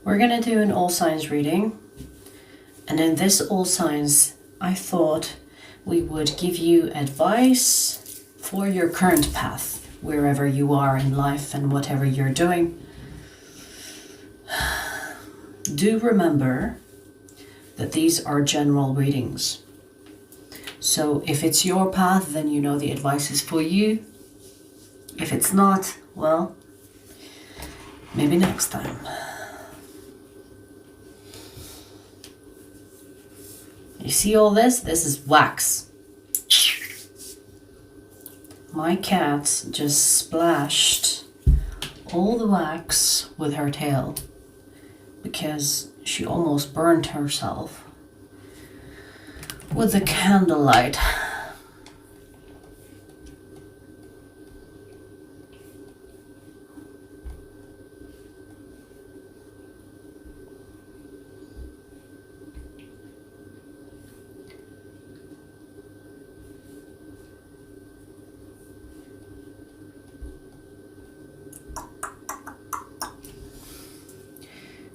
We're gonna do an all signs reading. And in this all signs, I thought we would give you advice for your current path, wherever you are in life and whatever you're doing. Do remember that these are general readings. So if it's your path, then you know the advice is for you. If it's not, well, maybe next time. You see all this? This is wax. My cat just splashed all the wax with her tail because she almost burned herself with the candlelight.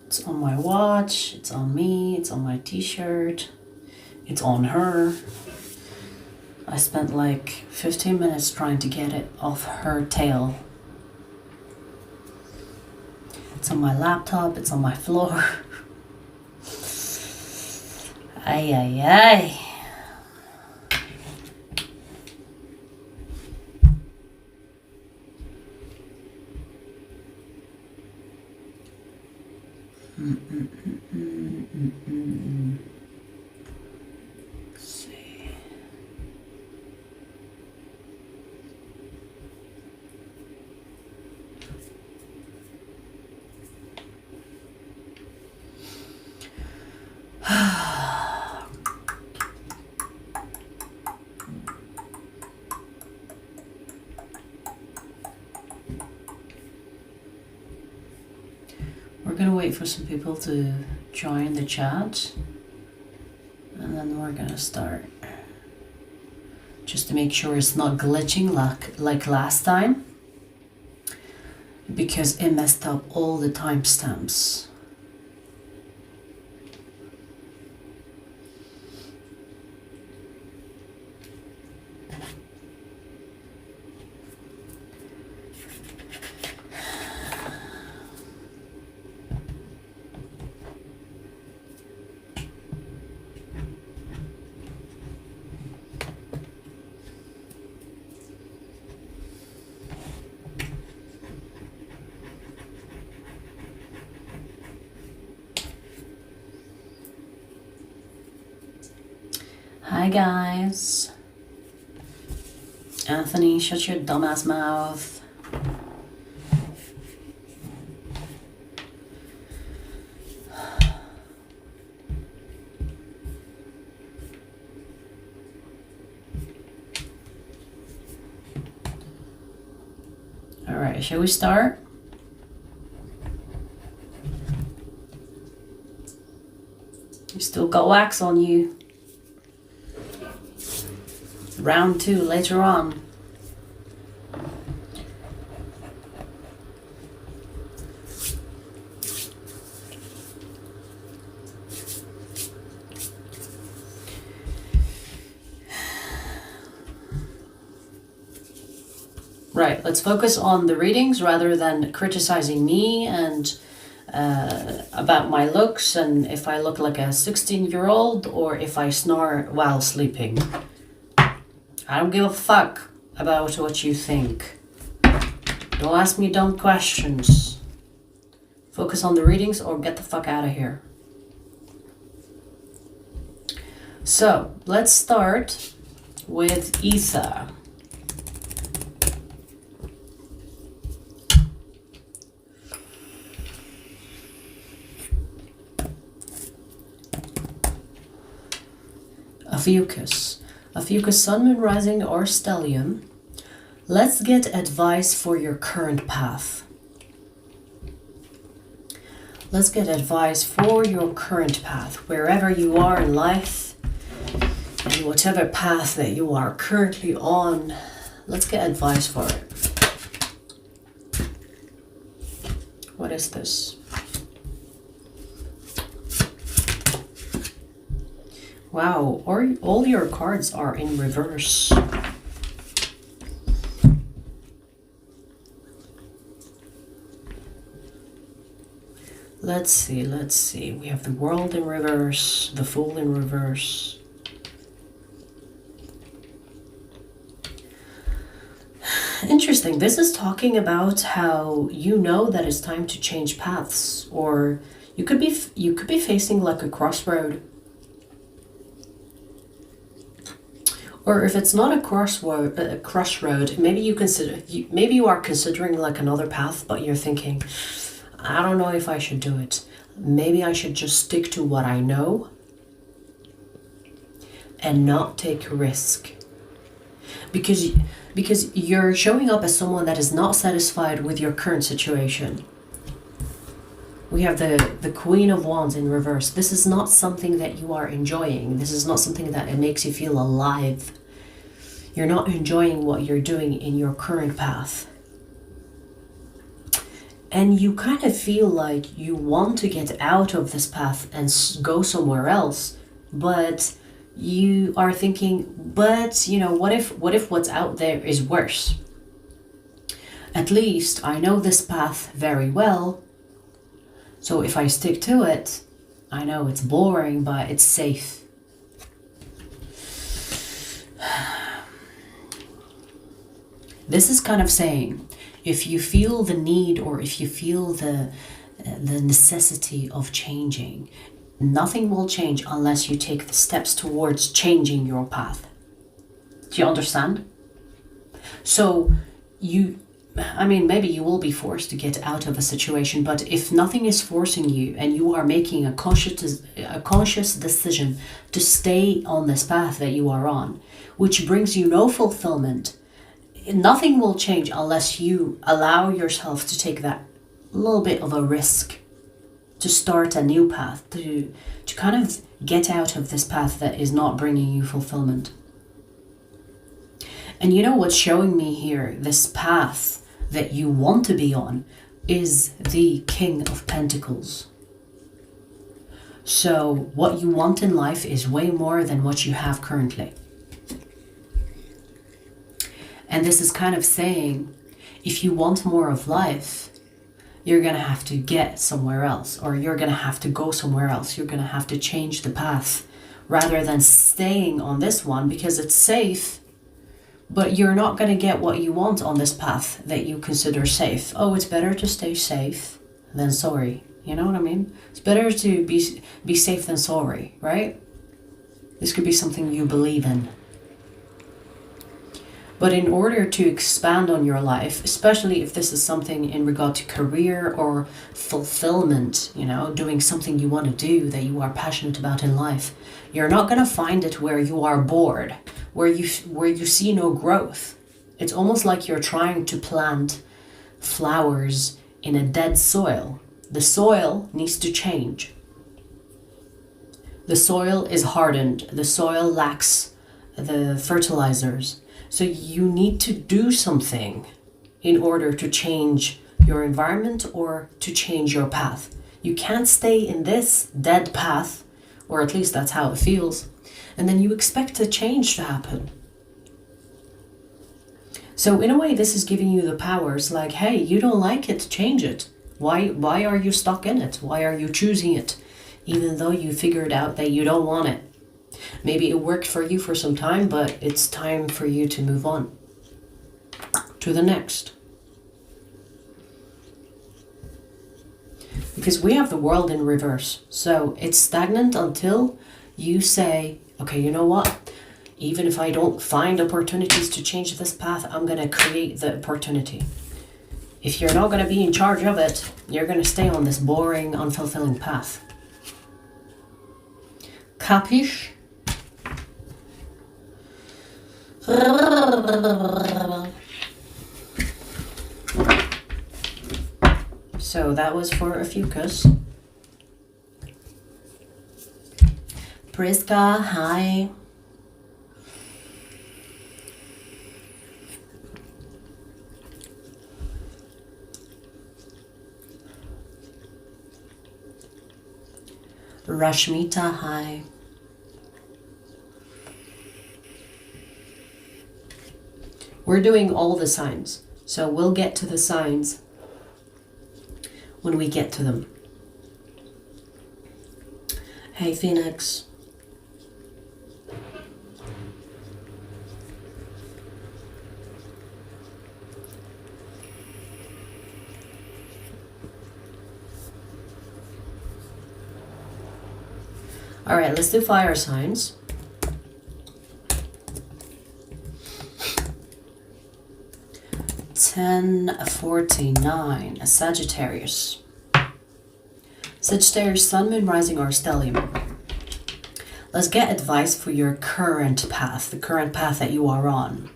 It's on my watch, it's on me, it's on my t-shirt, it's on her. I spent like 15 minutes trying to get it off her tail. It's on my laptop, it's on my floor. Ay, ay, ay. Let's see. We're gonna wait for some people to join the chat and then we're gonna start, just to make sure it's not glitching like last time, because it messed up all the timestamps. Hi guys. Anthony, shut your dumbass mouth. All right, shall we start? You still got wax on you. Round 2 later on. Right, let's focus on the readings rather than criticizing me and about my looks and if I look like a 16-year-old or if I snore while sleeping. I don't give a fuck about what you think. Don't ask me dumb questions. Focus on the readings or get the fuck out of here. So, let's start with Ether. Ophiuchus. Ophiuchus, Sun, Moon, Rising, or Stellium. Let's get advice for your current path. Let's get advice for your current path, wherever you are in life, and whatever path that you are currently on. Let's get advice for it. What is this? Wow, or all your cards are in reverse. Let's see. We have the World in reverse, the Fool in reverse. Interesting. This is talking about how you know that it's time to change paths, or you could be facing like a crossroad. Or if it's not a crossroad, maybe you are considering like another path, but you're thinking, I don't know if I should do it. Maybe I should just stick to what I know and not take a risk. Because you're showing up as someone that is not satisfied with your current situation. We have the Queen of Wands in reverse. This is not something that you are enjoying. This is not something that it makes you feel alive. You're not enjoying what you're doing in your current path. And you kind of feel like you want to get out of this path and go somewhere else. But you are thinking, but you know, what if what's out there is worse? At least I know this path very well. So if I stick to it, I know it's boring, but it's safe. This is kind of saying, if you feel the need or if you feel the necessity of changing, nothing will change unless you take the steps towards changing your path. Do you understand? So maybe you will be forced to get out of a situation, but if nothing is forcing you and you are making a conscious decision to stay on this path that you are on, which brings you no fulfillment, nothing will change unless you allow yourself to take that little bit of a risk to start a new path, to kind of get out of this path that is not bringing you fulfillment. And you know what's showing me here, this path that you want to be on, is the King of Pentacles. So what you want in life is way more than what you have currently. And this is kind of saying, if you want more of life, you're going to have to get somewhere else, or you're going to have to go somewhere else. You're going to have to change the path rather than staying on this one because it's safe, but you're not going to get what you want on this path that you consider safe. Oh, it's better to stay safe than sorry. You know what I mean? It's better to be safe than sorry, right? This could be something you believe in. But in order to expand on your life, especially if this is something in regard to career or fulfillment, you know, doing something you want to do that you are passionate about in life, you're not going to find it where you are bored, where you see no growth. It's almost like you're trying to plant flowers in a dead soil. The soil needs to change. The soil is hardened. The soil lacks the fertilizers. So you need to do something in order to change your environment or to change your path. You can't stay in this dead path, or at least that's how it feels, and then you expect a change to happen. So in a way, this is giving you the powers like, hey, you don't like it, change it. Why are you stuck in it? Why are you choosing it? Even though you figured out that you don't want it. Maybe it worked for you for some time, but it's time for you to move on to the next. Because we have the World in reverse. So it's stagnant until you say, okay, you know what? Even if I don't find opportunities to change this path, I'm going to create the opportunity. If you're not going to be in charge of it, you're going to stay on this boring, unfulfilling path. Capish? So that was for Ophiuchus. Priska, hi. Rashmita, hi. We're doing all the signs. So we'll get to the signs when we get to them. Hey, Phoenix. All right, let's do fire signs. $10.49, Sagittarius. Sagittarius, Sun, Moon, Rising, or Stellium. Let's get advice for your current path, the current path that you are on.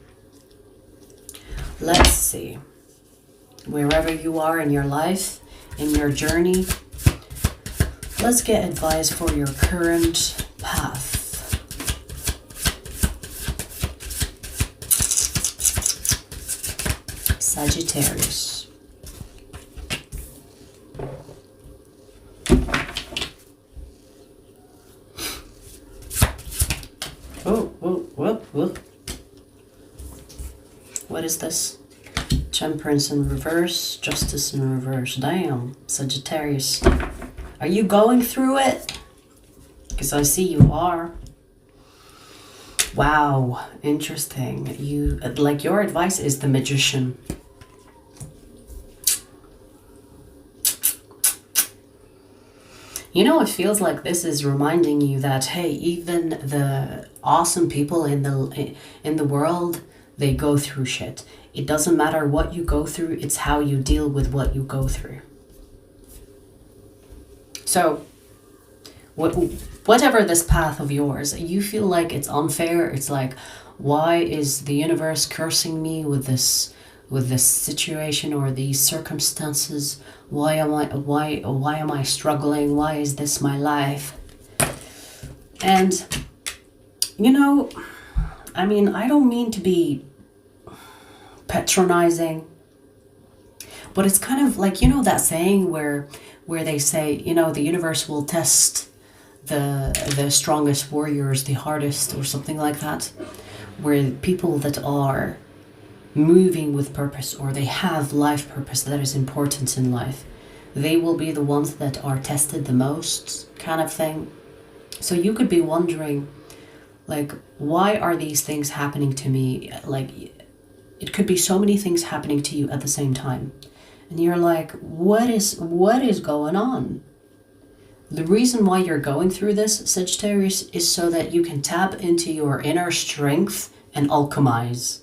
Let's see. Wherever you are in your life, in your journey, let's get advice for your current path. Sagittarius. Oh, whoop. What is this? Temperance in reverse, Justice in reverse. Damn, Sagittarius. Are you going through it? Because I see you are. Wow, interesting. You, like, your advice is the Magician. You know, it feels like this is reminding you that, hey, even the awesome people in the world, they go through shit. It doesn't matter what you go through, it's how you deal with what you go through. So, whatever this path of yours, you feel like it's unfair. It's like, why is the universe cursing me with this situation or these circumstances? Why am I struggling? Why is this my life? And you know, I mean, I don't mean to be patronizing, but it's kind of like, you know, that saying where they say, you know, the universe will test the strongest warriors the hardest, or something like that, where people that are moving with purpose, or they have life purpose that is important in life, they will be the ones that are tested the most, kind of thing. So you could be wondering, like, why are these things happening to me? Like, it could be so many things happening to you at the same time, and you're like, what is going on? The reason why you're going through this, Sagittarius, is so that you can tap into your inner strength and alchemize.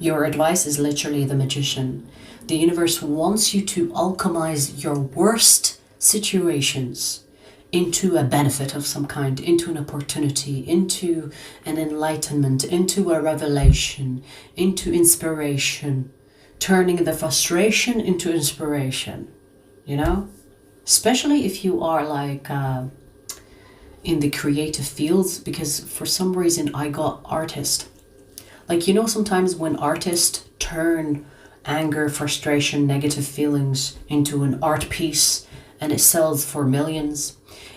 Your advice is literally the Magician. The universe wants you to alchemize your worst situations into a benefit of some kind, into an opportunity, into an enlightenment, into a revelation, into inspiration, turning the frustration into inspiration, you know? Especially if you are like in the creative fields, because for some reason I got artist. Like, you know, sometimes when artists turn anger, frustration, negative feelings into an art piece and it sells for millions,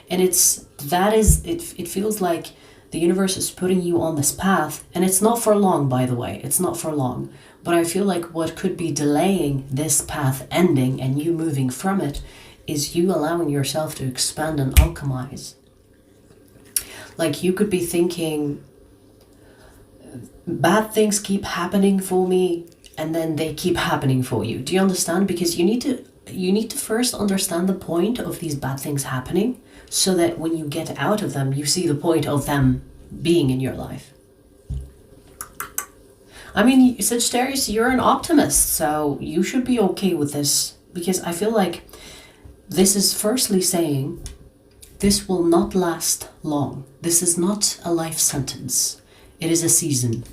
and it feels like the universe is putting you on this path, and it's not for long, by the way, it's not for long. But I feel like what could be delaying this path ending and you moving from it is you allowing yourself to expand and alchemize. Like, you could be thinking, bad things keep happening for me, and then they keep happening for you. Do you understand? Because you need to first understand the point of these bad things happening, so that when you get out of them, you see the point of them being in your life. I mean, Sagittarius, you're an optimist, so you should be okay with this, because I feel like this is firstly saying this will not last long. This is not a life sentence. It is a season.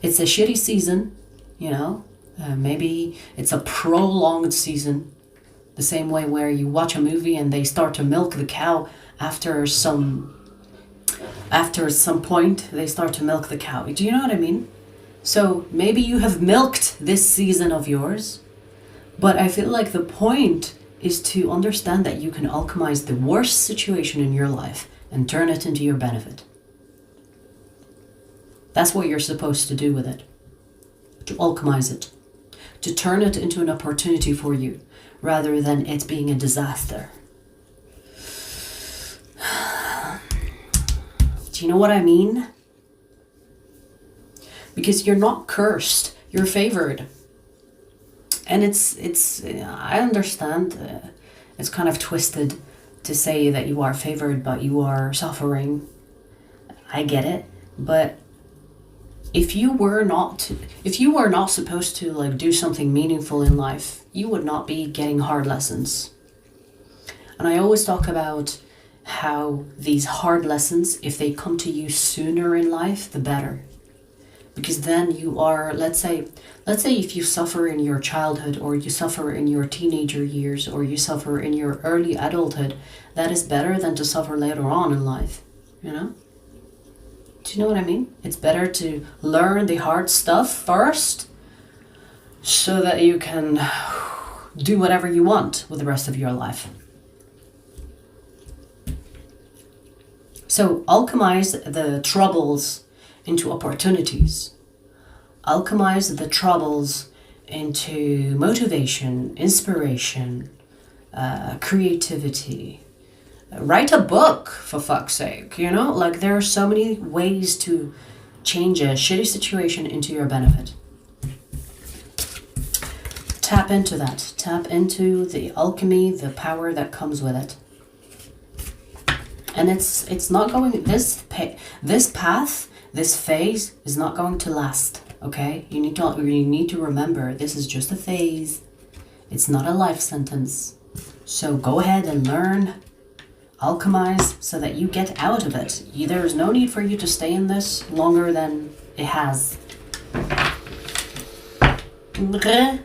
It's a shitty season, you know. Maybe it's a prolonged season. The same way where you watch a movie and they start to milk the cow after some point, they start to milk the cow. Do you know what I mean? So maybe you have milked this season of yours, but I feel like the point is to understand that you can alchemize the worst situation in your life and turn it into your benefit. That's what you're supposed to do with it. To alchemize it. To turn it into an opportunity for you, rather than it being a disaster. Do you know what I mean? Because you're not cursed, you're favored. And I understand it's kind of twisted to say that you are favored but you are suffering. I get it, but if you were not supposed to like do something meaningful in life, you would not be getting hard lessons. And I always talk about how these hard lessons, if they come to you sooner in life, the better. Because then you are, let's say if you suffer in your childhood, or you suffer in your teenager years, or you suffer in your early adulthood, that is better than to suffer later on in life, you know? Do you know what I mean? It's better to learn the hard stuff first, so that you can do whatever you want with the rest of your life. So alchemize the troubles into opportunities. Alchemize the troubles into motivation, inspiration, creativity. Write a book, for fuck's sake, you know? Like, there are so many ways to change a shitty situation into your benefit. Tap into that. Tap into the alchemy, the power that comes with it. And it's not going, this path, this phase is not going to last, okay? You need to remember, this is just a phase. It's not a life sentence. So go ahead and learn, alchemize, so that you get out of it. There is no need for you to stay in this longer than it has. Okay.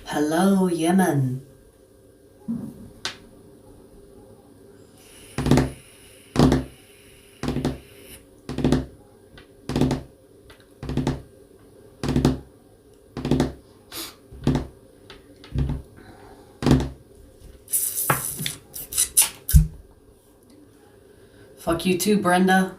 Hello, Yemen. Fuck you too, Brenda.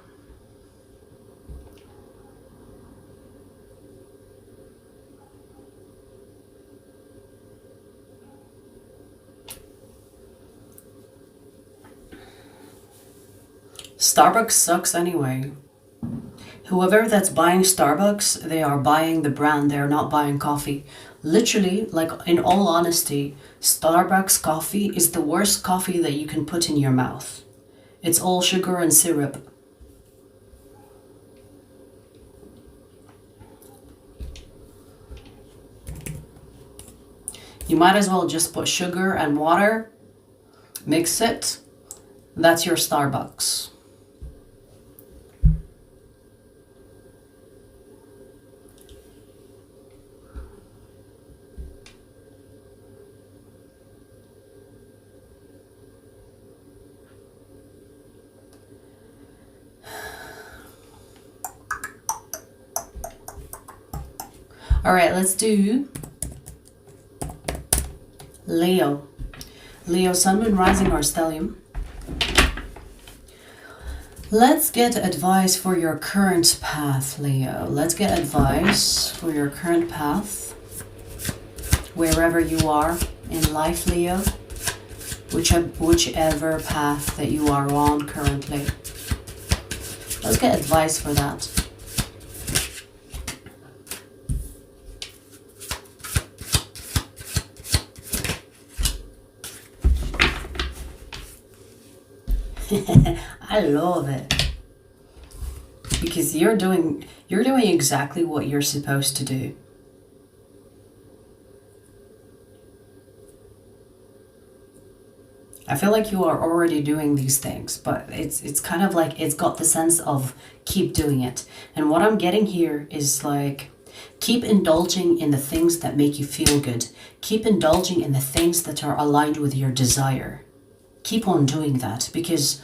Starbucks sucks anyway. Whoever that's buying Starbucks, they are buying the brand, they're not buying coffee. Literally, like, in all honesty, Starbucks coffee is the worst coffee that you can put in your mouth. It's all sugar and syrup. You might as well just put sugar and water, mix it, that's your Starbucks. All right, let's do Leo. Leo, Sun, Moon, Rising, or Stellium. Let's get advice for your current path, Leo. Let's get advice for your current path, wherever you are in life, Leo. Whichever path that you are on currently. Let's get advice for that. I love it, because you're doing exactly what you're supposed to do. I feel like you are already doing these things, but it's kind of like it's got the sense of keep doing it. And what I'm getting here is like Keep indulging in the things that make you feel good. Keep indulging in the things that are aligned with your desire. Keep on doing that, because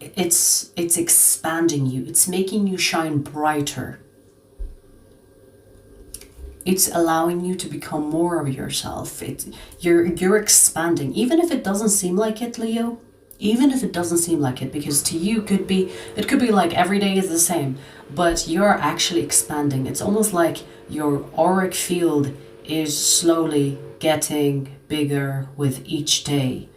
it's expanding you. It's making you shine brighter. It's allowing you to become more of yourself. You're expanding, even if it doesn't seem like it, Leo. Even if it doesn't seem like it, because to you it could be like every day is the same, but you're actually expanding. It's almost like your auric field is slowly getting bigger with each day.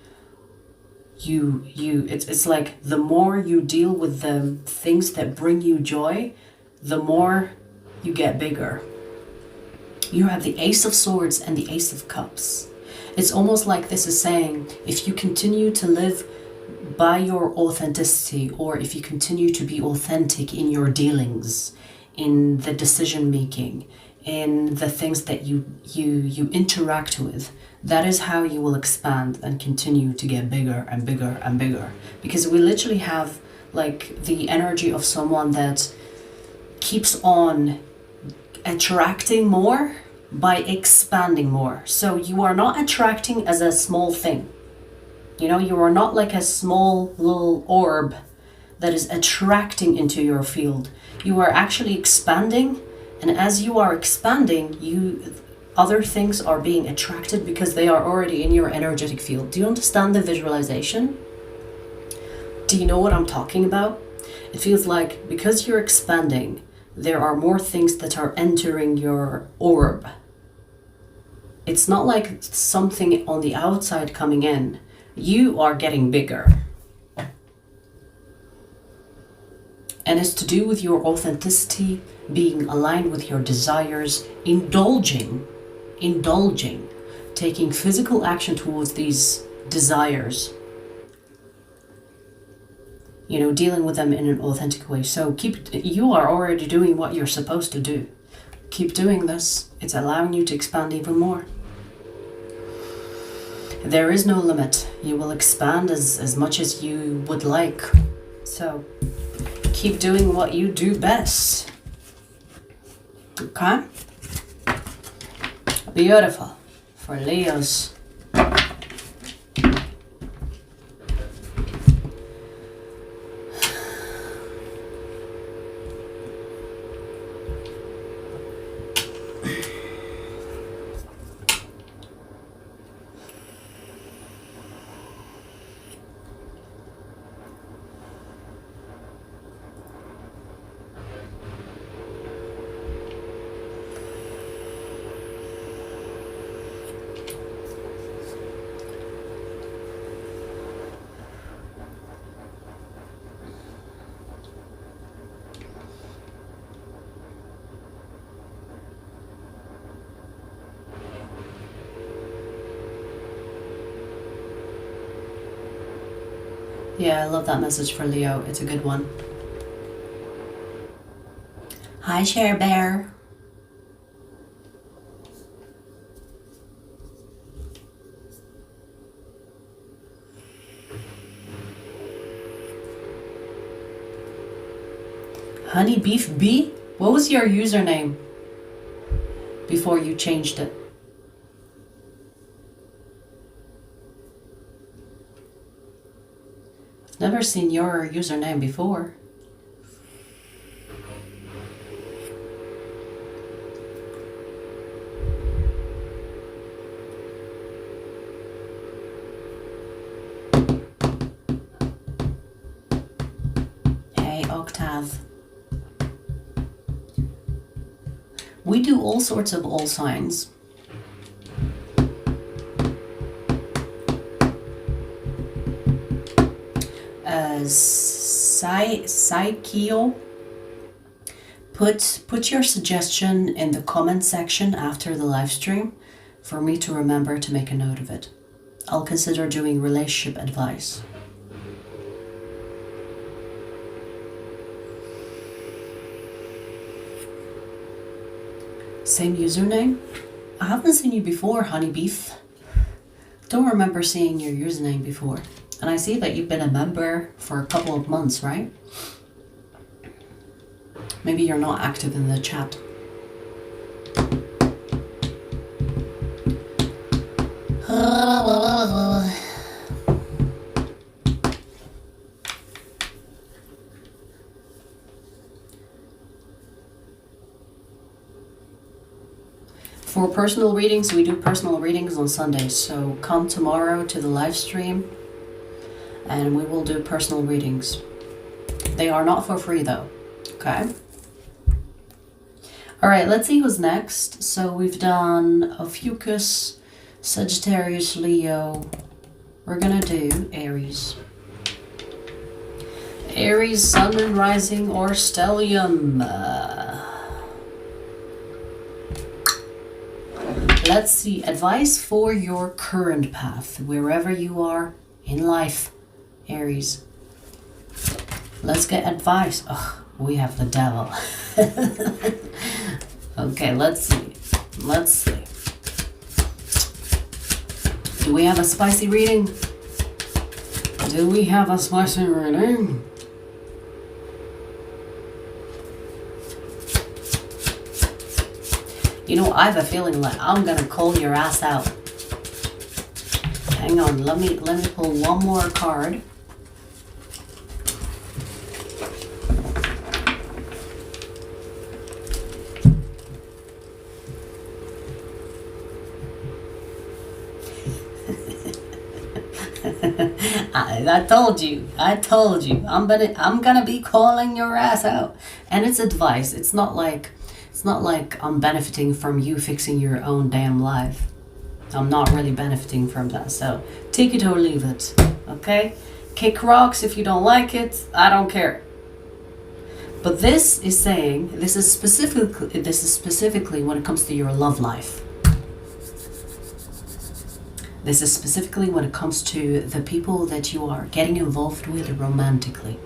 It's like the more you deal with the things that bring you joy, the more you get bigger. You have the Ace of Swords and the Ace of Cups. It's almost like this is saying, if you continue to live by your authenticity, or if you continue to be authentic in your dealings, in the decision making, in the things that you interact with, that is how you will expand and continue to get bigger and bigger and bigger. Because we literally have like the energy of someone that keeps on attracting more by expanding more. So you are not attracting as a small thing. You know, you are not like a small little orb that is attracting into your field. You are actually expanding, and as you are expanding, other things are being attracted because they are already in your energetic field. Do you understand the visualization? Do you know what I'm talking about? It feels like because you're expanding, there are more things that are entering your orb. It's not like something on the outside coming in. You are getting bigger. And it's to do with your authenticity, being aligned with your desires, indulging, taking physical action towards these desires. You know, dealing with them in an authentic way. So you are already doing what you're supposed to do. Keep doing this. It's allowing you to expand even more. There is no limit. You will expand as much as you would like. So keep doing what you do best. Okay? Beautiful. For Leos. Yeah, I love that message for Leo. It's a good one. Hi, Cher Bear. Honey Beef B? What was your username before you changed it? Never seen your username before. Hey, Octave. We do all sorts of all signs. Psycheo, put your suggestion in the comment section after the live stream for me to remember to make a note of it. I'll consider doing relationship advice. Same username? I haven't seen you before, Honey Beef. Don't remember seeing your username before. And I see that you've been a member for a couple of months, right? Maybe you're not active in the chat. For personal readings, we do personal readings on Sundays, so come tomorrow to the live stream and we will do personal readings. They are not for free though, okay? All right, let's see who's next. So we've done Ophiuchus, Sagittarius, Leo. We're gonna do Aries. Aries, Sun and Rising or Stellium. Let's see, advice for your current path, wherever you are in life, Aries. Let's get advice. Oh, we have the devil. Okay, let's see. Let's see. Do we have a spicy reading? Do we have a spicy reading? You know, I have a feeling like I'm gonna call your ass out. Hang on, let me pull one more card. I told you. I'm gonna be calling your ass out. And it's advice. It's not like I'm benefiting from you fixing your own damn life. I'm not really benefiting from that. So take it or leave it. Okay? Kick rocks if you don't like it. I don't care. But this is specifically when it comes to your love life. This is specifically when it comes to the people that you are getting involved with romantically.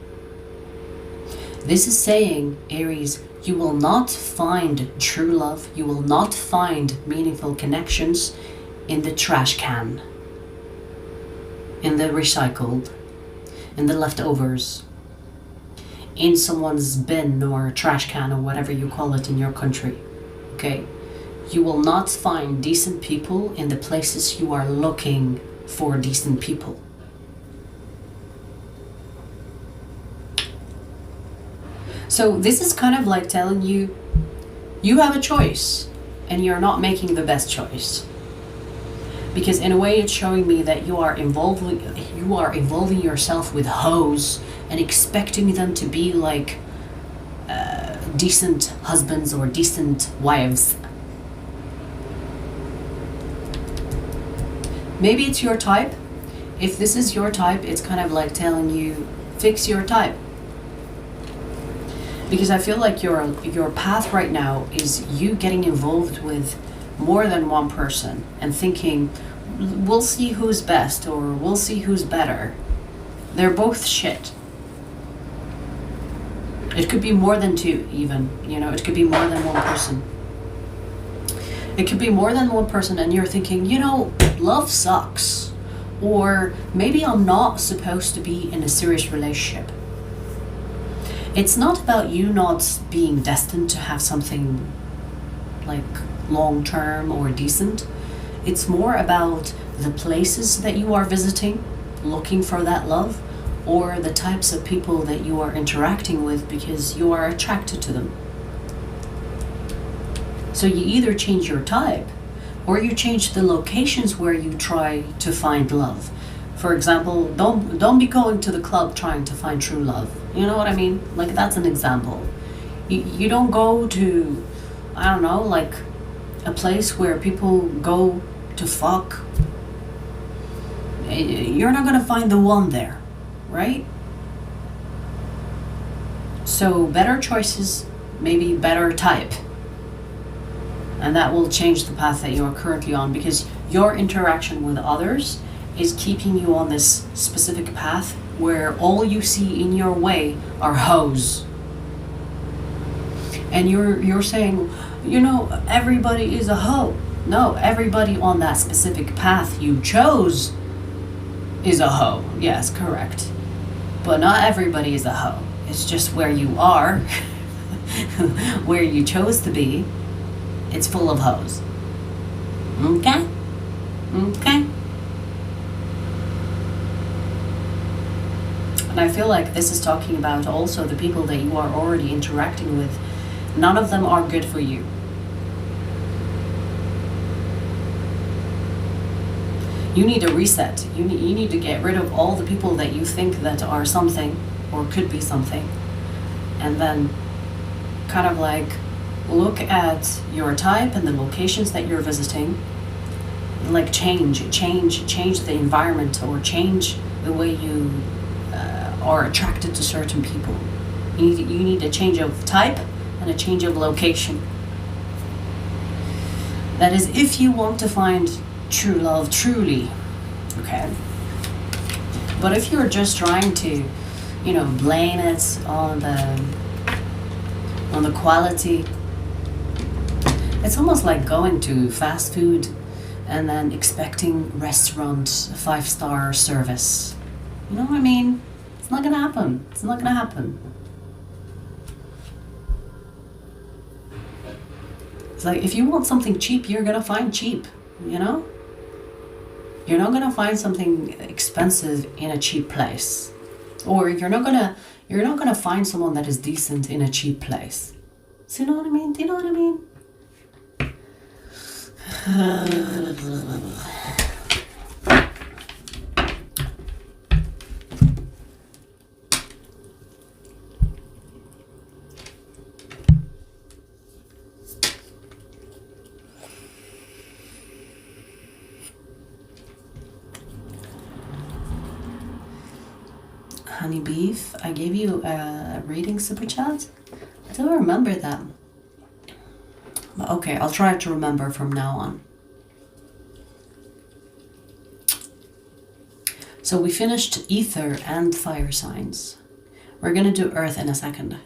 This is saying, Aries, you will not find true love, you will not find meaningful connections in the trash can, in the recycled, in the leftovers, in someone's bin or trash can or whatever you call it in your country, okay? You will not find decent people in the places you are looking for decent people. So this is kind of like telling you, you have a choice and you're not making the best choice. Because in a way it's showing me that you are involving yourself with hoes and expecting them to be like decent husbands or decent wives. Maybe it's your type. If this is your type, it's kind of like telling you, fix your type. Because I feel like your path right now is you getting involved with more than one person and thinking, we'll see who's best or we'll see who's better. They're both shit. It could be more than two even, you know, it could be more than one person. It could be more than one person and you're thinking, you know, love sucks. Or maybe I'm not supposed to be in a serious relationship. It's not about you not being destined to have something like long-term or decent. It's more about the places that you are visiting, looking for that love, or the types of people that you are interacting with because you are attracted to them. So you either change your type or you change the locations where you try to find love. For example, don't be going to the club trying to find true love. You know what I mean? Like, that's an example. You don't go to, I don't know, like a place where people go to fuck. You're not gonna find the one there, right? So better choices, maybe better type. And that will change the path that you're currently on, because your interaction with others is keeping you on this specific path where all you see in your way are hoes. And you're saying, you know, everybody is a hoe. No, everybody on that specific path you chose is a hoe. Yes, correct. But not everybody is a hoe. It's just where you are, where you chose to be. It's full of hoes. Okay? Okay? And I feel like this is talking about also the people that you are already interacting with. None of them are good for you. You need a reset. You need to get rid of all the people that you think that are something or could be something. And then kind of like look at your type and the locations that you're visiting. Like change the environment, or change the way you are attracted to certain people. You need a change of type and a change of location. That is if you want to find true love truly, okay? But if you're just trying to, blame it on the quality, it's almost like going to fast food and then expecting restaurant 5-star service. You know what I mean? It's not gonna happen. It's not gonna happen. It's like if you want something cheap, you're gonna find cheap, You're not gonna find something expensive in a cheap place. Or you're not gonna find someone that is decent in a cheap place. So you know what I mean? Do you know what I mean? Honey Beef, I gave you a reading super chat. I don't remember that. Okay, I'll try to remember from now on. So we finished ether and fire signs. We're gonna do earth in a second.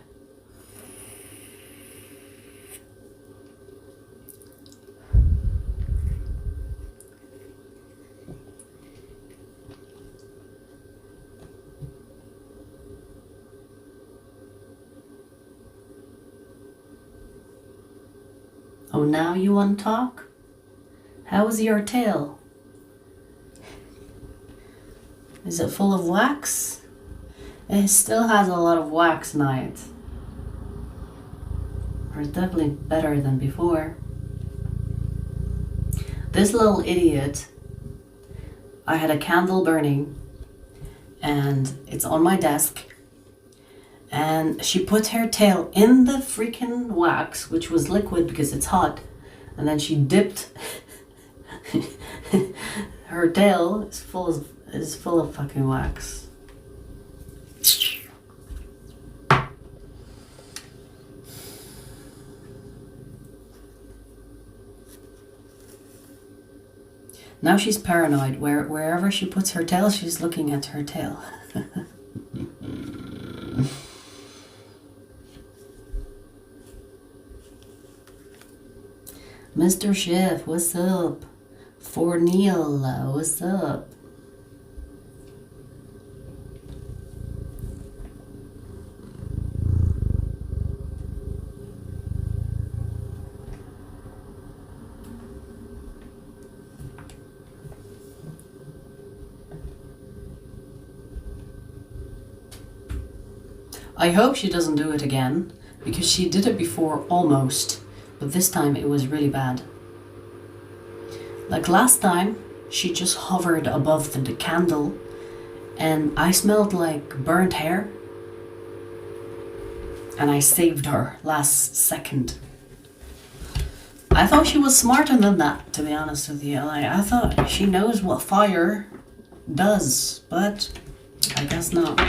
Oh, now you want to talk? How is your tail? Is it full of wax? It still has a lot of wax in it. Or it's definitely better than before. This little idiot, I had a candle burning and it's on my desk. And she put her tail in the freaking wax, which was liquid because it's hot. And then she dipped her tail is full of fucking wax. Now she's paranoid. Wherever she puts her tail, she's looking at her tail. Mr. Chef, what's up? For Neil, what's up? I hope she doesn't do it again, because she did it before almost. But this time it was really bad. Like last time, she just hovered above the candle and I smelled like burnt hair. And I saved her last second. I thought she was smarter than that, to be honest with you. Like, I thought she knows what fire does, but I guess not.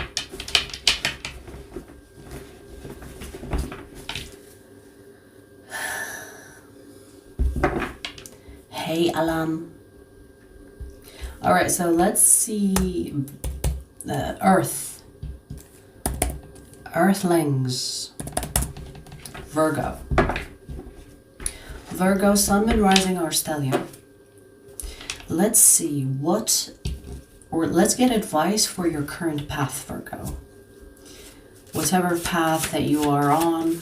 Hey, Alan. Alright, so let's see. Earth. Earthlings. Virgo. Virgo, Sun, Moon, Rising, or Stellium. Let's see let's get advice for your current path, Virgo. Whatever path that you are on,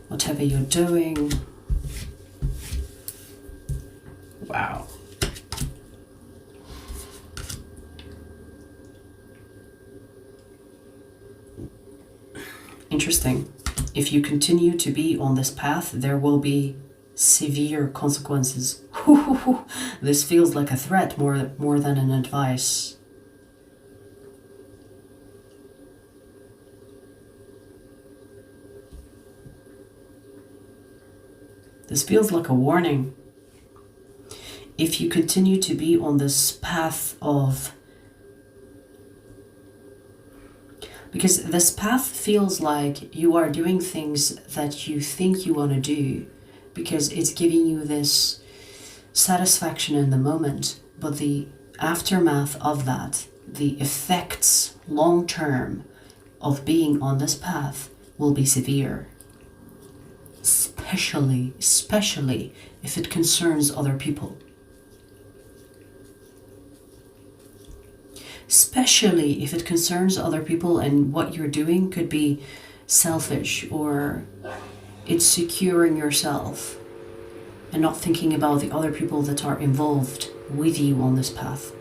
whatever you're doing. Wow. Interesting. If you continue to be on this path, there will be severe consequences. This feels like a threat more than an advice. This feels like a warning. If you continue to be on this path of... Because this path feels like you are doing things that you think you want to do because it's giving you this satisfaction in the moment, but the aftermath of that, the effects long term of being on this path will be severe. Especially if it concerns other people. Especially if it concerns other people and what you're doing could be selfish, or it's securing yourself and not thinking about the other people that are involved with you on this path.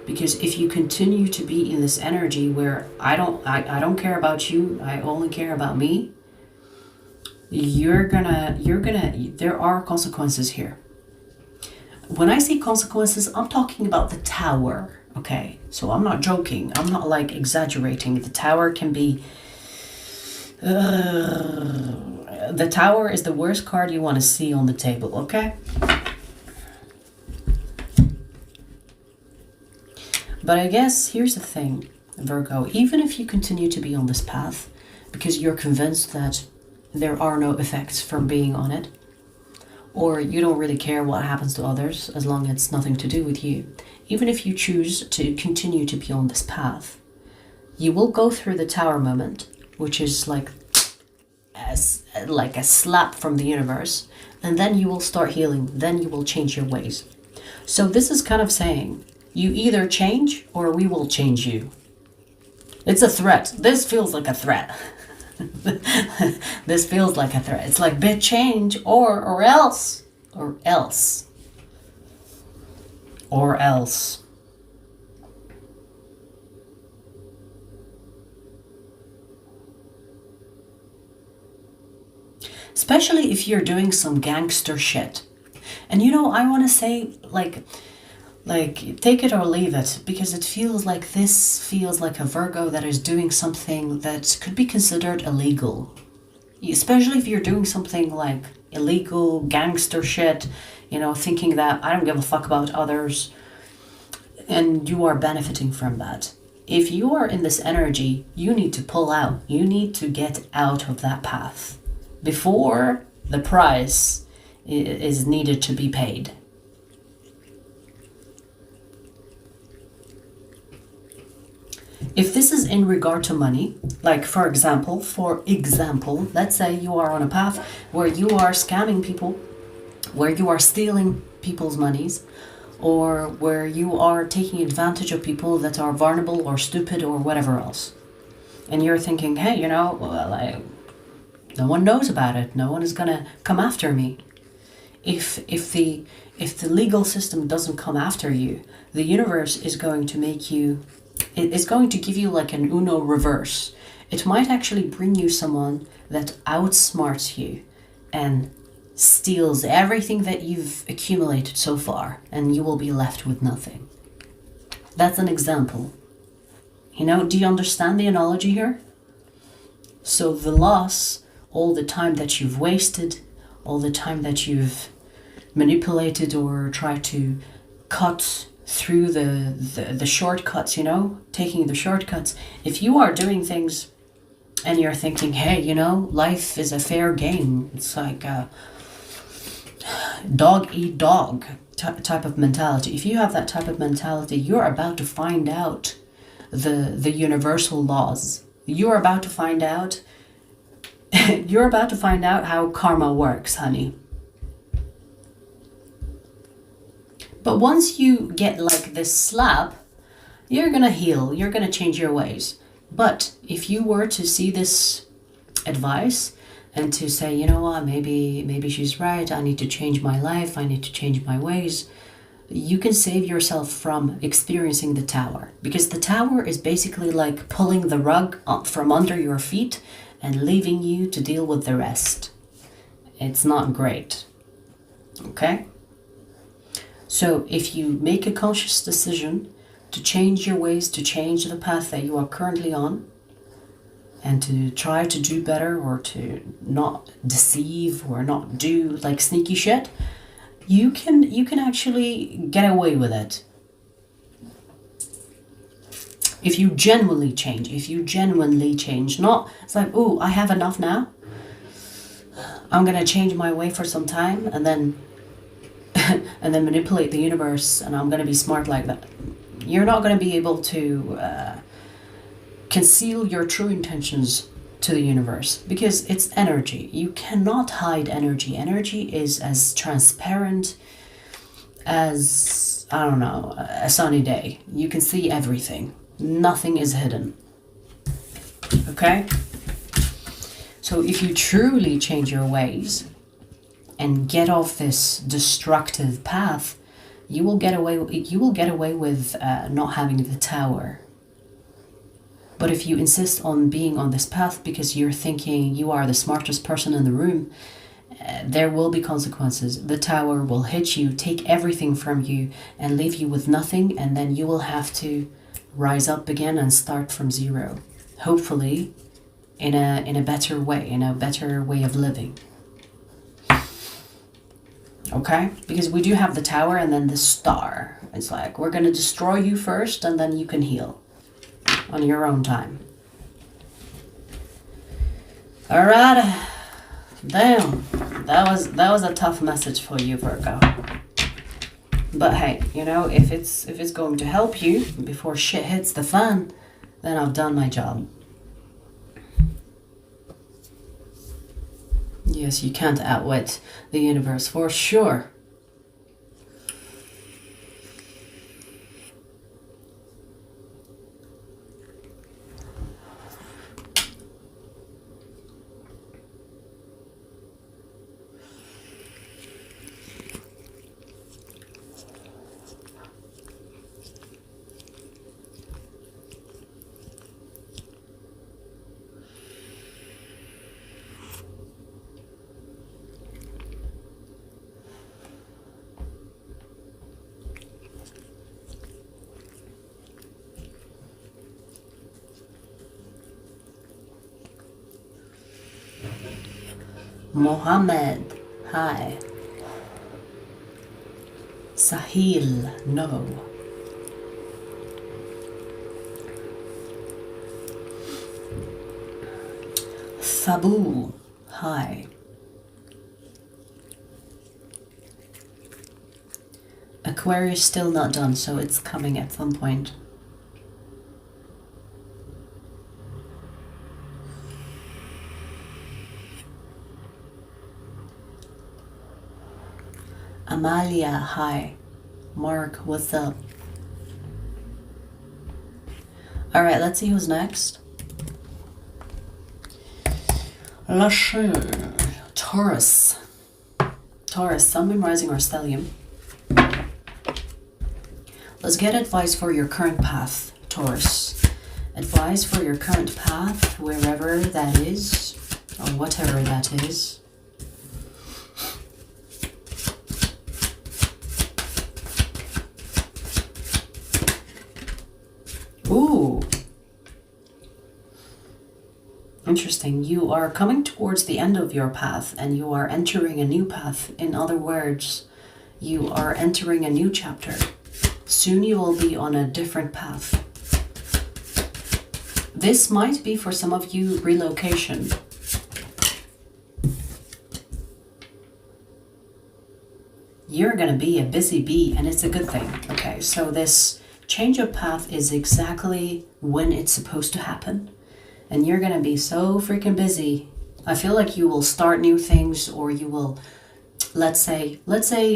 Because if you continue to be in this energy where I don't care about you, I only care about me, there are consequences here. When I say consequences, I'm talking about the tower, okay? So I'm not joking. I'm not like exaggerating. The tower can be... the tower is the worst card you want to see on the table, okay? But I guess here's the thing, Virgo. Even if you continue to be on this path because you're convinced that there are no effects from being on it, or you don't really care what happens to others as long as it's nothing to do with you, even if you choose to continue to be on this path, you will go through the tower moment, which is like a slap from the universe, and then you will start healing, then you will change your ways. So this is kind of saying, you either change or we will change you. It's a threat. This feels like a threat. This feels like a threat. It's like, bitch, change or else. Or else. Or else. Especially if you're doing some gangster shit. And you know, I want to say, like, take it or leave it, because it feels like this feels like a Virgo that is doing something that could be considered illegal. Especially if you're doing something like illegal gangster shit, you know, thinking that I don't give a fuck about others, and you are benefiting from that. If you are in this energy, you need to pull out. You need to get out of that path before the price is needed to be paid. If this is in regard to money, like for example, let's say you are on a path where you are scamming people, where you are stealing people's monies, or where you are taking advantage of people that are vulnerable or stupid or whatever else. And you're thinking, hey, you know, well, no one knows about it. No one is gonna come after me. If the legal system doesn't come after you, the universe is going to make you... It's going to give you like an Uno reverse. It might actually bring you someone that outsmarts you and steals everything that you've accumulated so far, and you will be left with nothing. That's an example. You know, do you understand the analogy here? So the loss, all the time that you've wasted, all the time that you've manipulated or tried to cut through the shortcuts, you know, taking the shortcuts. If you are doing things and you're thinking, hey, you know, life is a fair game. It's like a dog eat dog type of mentality. If you have that type of mentality, you're about to find out the universal laws. You're about to find out how karma works, honey. But once you get like this slap, you're gonna heal, you're gonna change your ways. But if you were to see this advice and to say, you know what, maybe she's right, I need to change my life, I need to change my ways, you can save yourself from experiencing the tower. Because the tower is basically like pulling the rug up from under your feet and leaving you to deal with the rest. It's not great. Okay? So if you make a conscious decision to change your ways, to change the path that you are currently on, and to try to do better, or to not deceive or not do like sneaky shit, you can actually get away with it. If you genuinely change, not, it's like, oh, I have enough now, I'm gonna change my way for some time and then and then manipulate the universe, and I'm gonna be smart like that. You're not gonna be able to conceal your true intentions to the universe, because it's energy. You cannot hide energy. Energy is as transparent as, I don't know, a sunny day. You can see everything. Nothing is hidden. Okay? So if you truly change your ways and get off this destructive path, you will get away with not having the tower. But if you insist on being on this path because you're thinking you are the smartest person in the room, there will be consequences. The tower will hit you, take everything from you, and leave you with nothing, and then you will have to rise up again and start from zero. Hopefully, in a better way of living. Okay? Because we do have the tower and then the star. It's like, we're going to destroy you first, and then you can heal on your own time. Alright. Damn. That was a tough message for you, Virgo. But hey, you know, if it's going to help you before shit hits the fan, then I've done my job. Yes, you can't outwit the universe for sure. Mohammed, hi. Sahil, no. Sabu, hi. Aquarius still not done, so it's coming at some point. Amalia, hi. Mark, what's up? Alright, let's see who's next. Taurus. Taurus, Sun, Moon, Rising, or Stellium. Let's get advice for your current path, Taurus. Advice for your current path, wherever that is, or whatever that is. Ooh. Interesting. You are coming towards the end of your path and you are entering a new path. In other words, you are entering a new chapter. Soon you will be on a different path. This might be for some of you relocation. You're going to be a busy bee, and it's a good thing. Okay, so this change of path is exactly when it's supposed to happen. And you're going to be so freaking busy. I feel like you will start new things, or you will, let's say,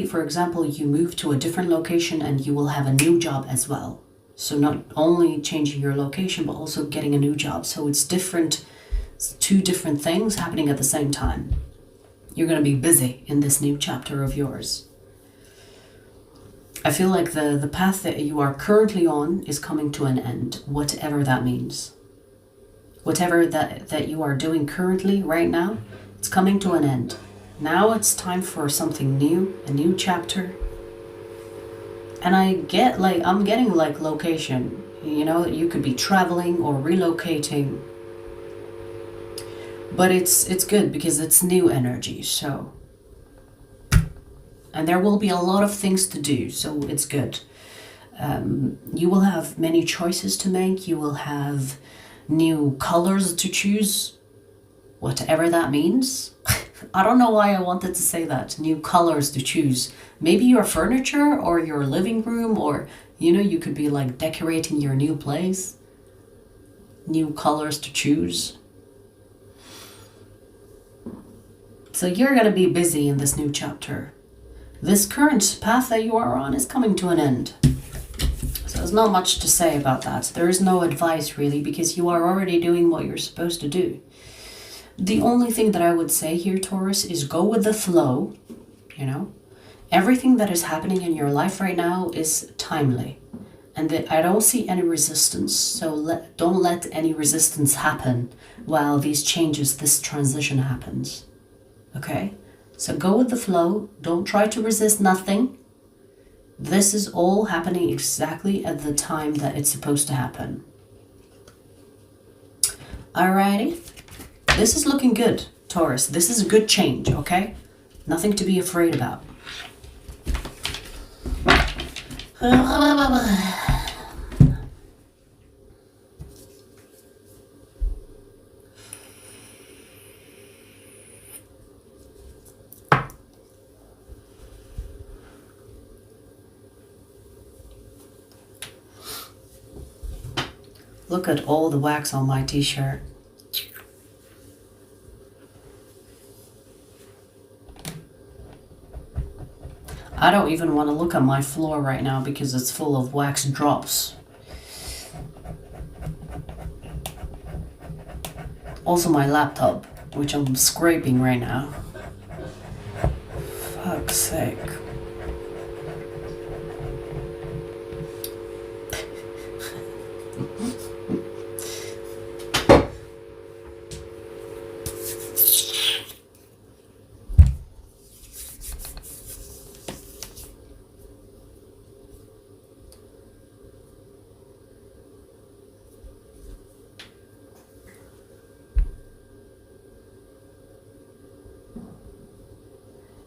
for example, you move to a different location and you will have a new job as well. So not only changing your location, but also getting a new job. So it's different, it's two different things happening at the same time. You're going to be busy in this new chapter of yours. I feel like the path that you are currently on is coming to an end, whatever that means. Whatever that you are doing currently, right now, it's coming to an end. Now it's time for something new, a new chapter. And I'm getting like location. You know, you could be traveling or relocating. But it's good because it's new energy, so. And there will be a lot of things to do, so it's good. You will have many choices to make. You will have new colors to choose, whatever that means. I don't know why I wanted to say that. New colors to choose. Maybe your furniture or your living room, or, you know, you could be like decorating your new place. New colors to choose. So you're going to be busy in this new chapter. This current path that you are on is coming to an end. So there's not much to say about that. There is no advice really, because you are already doing what you're supposed to do. The only thing that I would say here, Taurus, is go with the flow, you know. Everything that is happening in your life right now is timely. And I don't see any resistance, so don't let any resistance happen while these changes, this transition happens. Okay? So go with the flow. Don't try to resist nothing. This is all happening exactly at the time that it's supposed to happen. Alrighty. This is looking good, Taurus. This is a good change, okay? Nothing to be afraid about. Look at all the wax on my t-shirt. I don't even want to look at my floor right now because it's full of wax drops. Also my laptop, which I'm scraping right now. Fuck's sake.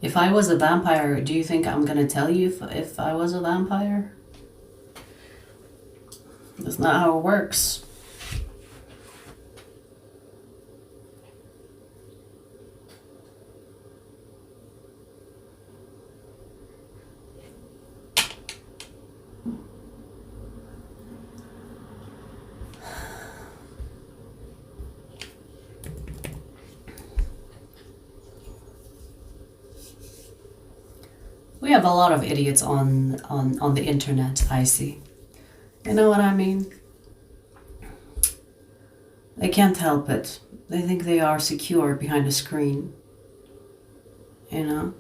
If I was a vampire, do you think I'm gonna tell you if I was a vampire? That's not how it works. We have a lot of idiots on the internet, I see. You know what I mean? They can't help it. They think they are secure behind a screen. You know?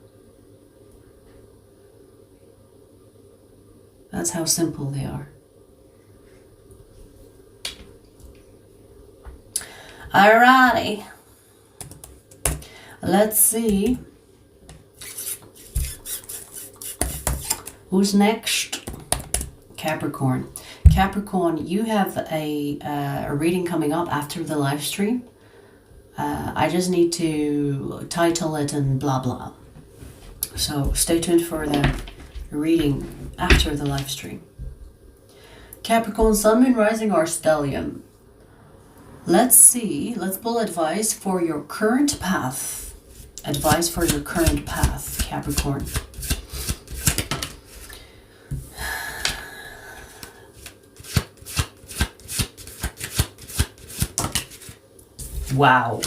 That's how simple they are. Alrighty. Let's see. Who's next? Capricorn. Capricorn, you have a reading coming up after the live stream. I just need to title it and blah blah. So stay tuned for the reading after the live stream. Capricorn, Sun, Moon, Rising, or Stellium. Let's see. Let's pull advice for your current path. Advice for your current path, Capricorn. Wow.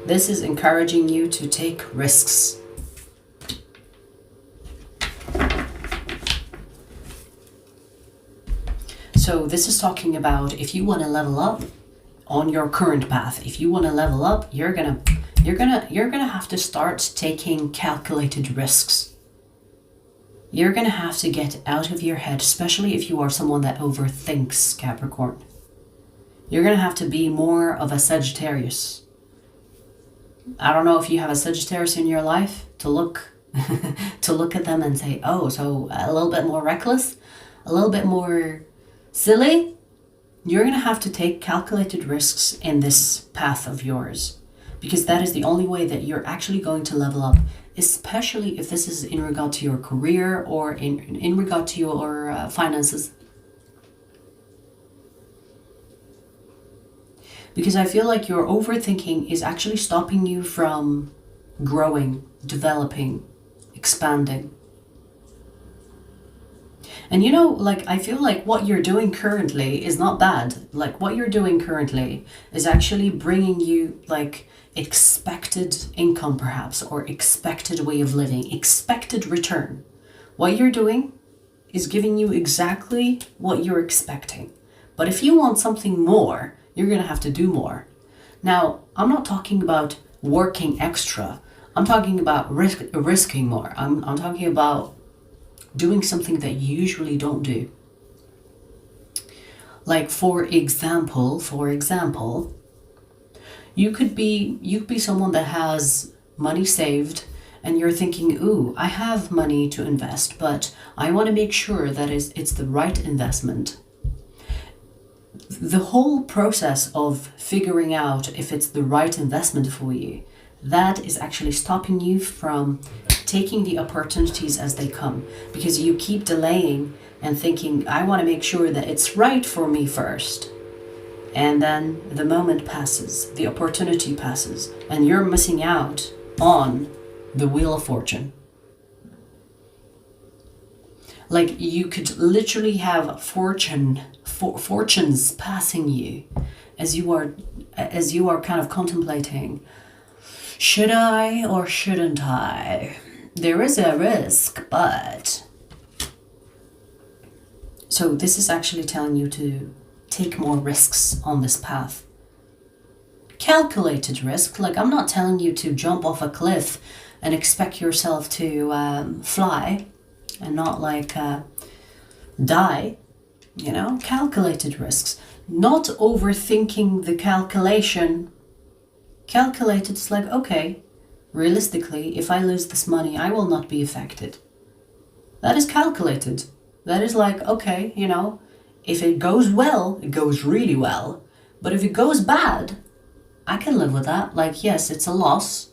This is encouraging you to take risks. So this is talking about if you want to level up, on your current path. If you want to level up, you're gonna have to start taking calculated risks. You're gonna have to get out of your head, especially if you are someone that overthinks, Capricorn. You're gonna have to be more of a Sagittarius. I don't know if you have a Sagittarius in your life to look to look at them and say, oh, so a little bit more reckless, a little bit more silly. You're going to have to take calculated risks in this path of yours, because that is the only way that you're actually going to level up, especially if this is in regard to your career or in regard to your finances. Because I feel like your overthinking is actually stopping you from growing, developing, expanding. And you know, like, I feel like what you're doing currently is not bad. Like, what you're doing currently is actually bringing you, like, expected income, perhaps, or expected way of living, expected return. What you're doing is giving you exactly what you're expecting. But if you want something more, you're going to have to do more. Now, I'm not talking about working extra. I'm talking about risking more. I'm talking about doing something that you usually don't do. Like, for example, you could be someone that has money saved, and you're thinking, ooh, I have money to invest, but I want to make sure that it's the right investment. The whole process of figuring out if it's the right investment for you, that is actually stopping you from taking the opportunities as they come, because you keep delaying and thinking, I want to make sure that it's right for me first. And then the moment passes, the opportunity passes, and you're missing out on the Wheel of Fortune. Like, you could literally have fortunes passing you as you are kind of contemplating, should I or shouldn't I? There is a risk, but... So this is actually telling you to take more risks on this path. Calculated risk. Like, I'm not telling you to jump off a cliff and expect yourself to fly and not like die. You know, calculated risks. Not overthinking the calculation. Calculated is like, okay, realistically, if I lose this money, I will not be affected. That is calculated. That is like, okay, you know, if it goes well, it goes really well. But if it goes bad, I can live with that. Like, yes, it's a loss,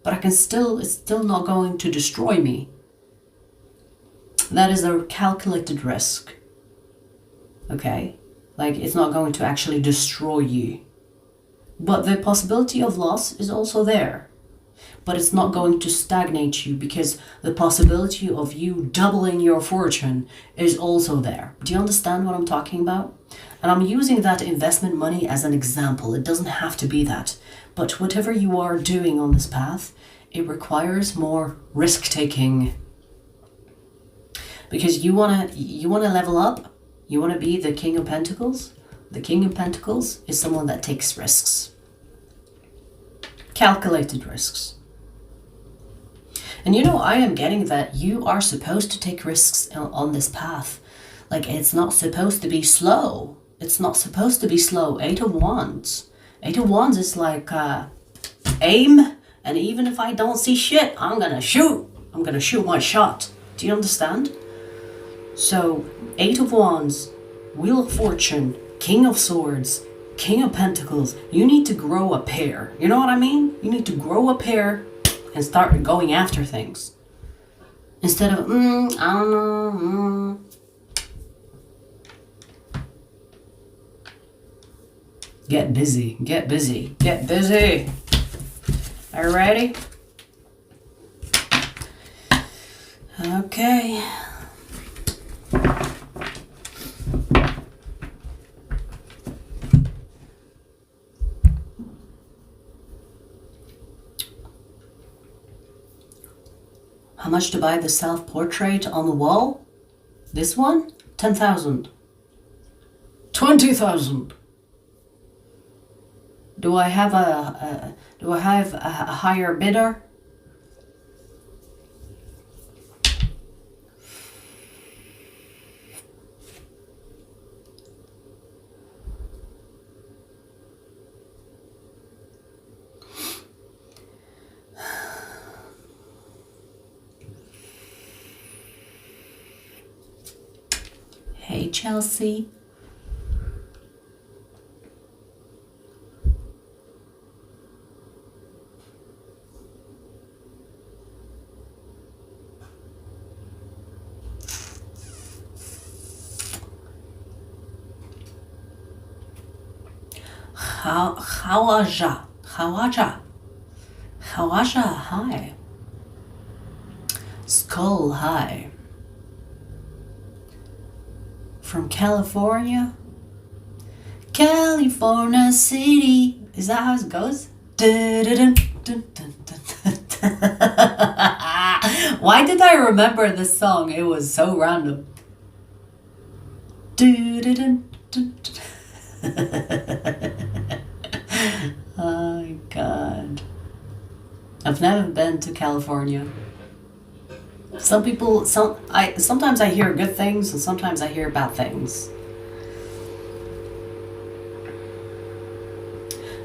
but it's still not going to destroy me. That is a calculated risk. Okay? Like, it's not going to actually destroy you. But the possibility of loss is also there. But it's not going to stagnate you, because the possibility of you doubling your fortune is also there. Do you understand what I'm talking about? And I'm using that investment money as an example. It doesn't have to be that. But whatever you are doing on this path, it requires more risk-taking. Because you wanna level up. You want to be the King of Pentacles. The King of Pentacles is someone that takes risks. Calculated risks. And you know, I am getting that you are supposed to take risks on this path. Like, it's not supposed to be slow. It's not supposed to be slow. 8 of Wands. 8 of Wands is like aim, and even if I don't see shit, I'm gonna shoot. I'm gonna shoot my shot. Do you understand? So, 8 of Wands, Wheel of Fortune, King of Swords, King of Pentacles. You need to grow a pair. You know what I mean? You need to grow a pair and start going after things. Instead of, I don't know. Get busy, get busy, get busy. Alrighty? Okay. How much to buy the self-portrait on the wall? This one? 10,000. 20,000. Do I have a higher bidder? Hey, Chelsea. Hawaja, hi. Skull, hi. From California? California City. Is that how it goes? Why did I remember this song? It was so random. Oh my god. I've never been to California. Sometimes I hear good things and sometimes I hear bad things.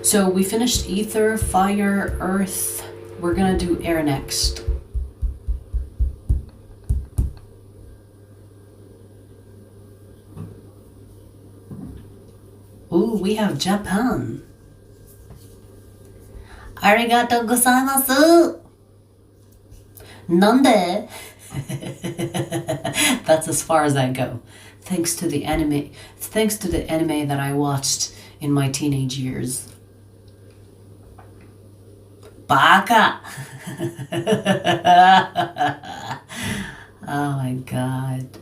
So we finished ether, fire, earth. We're gonna do air next. Ooh, we have Japan. Arigatou gozaimasu. Nande? That's as far as I go. Thanks to the anime that I watched in my teenage years. Baka! Oh my god.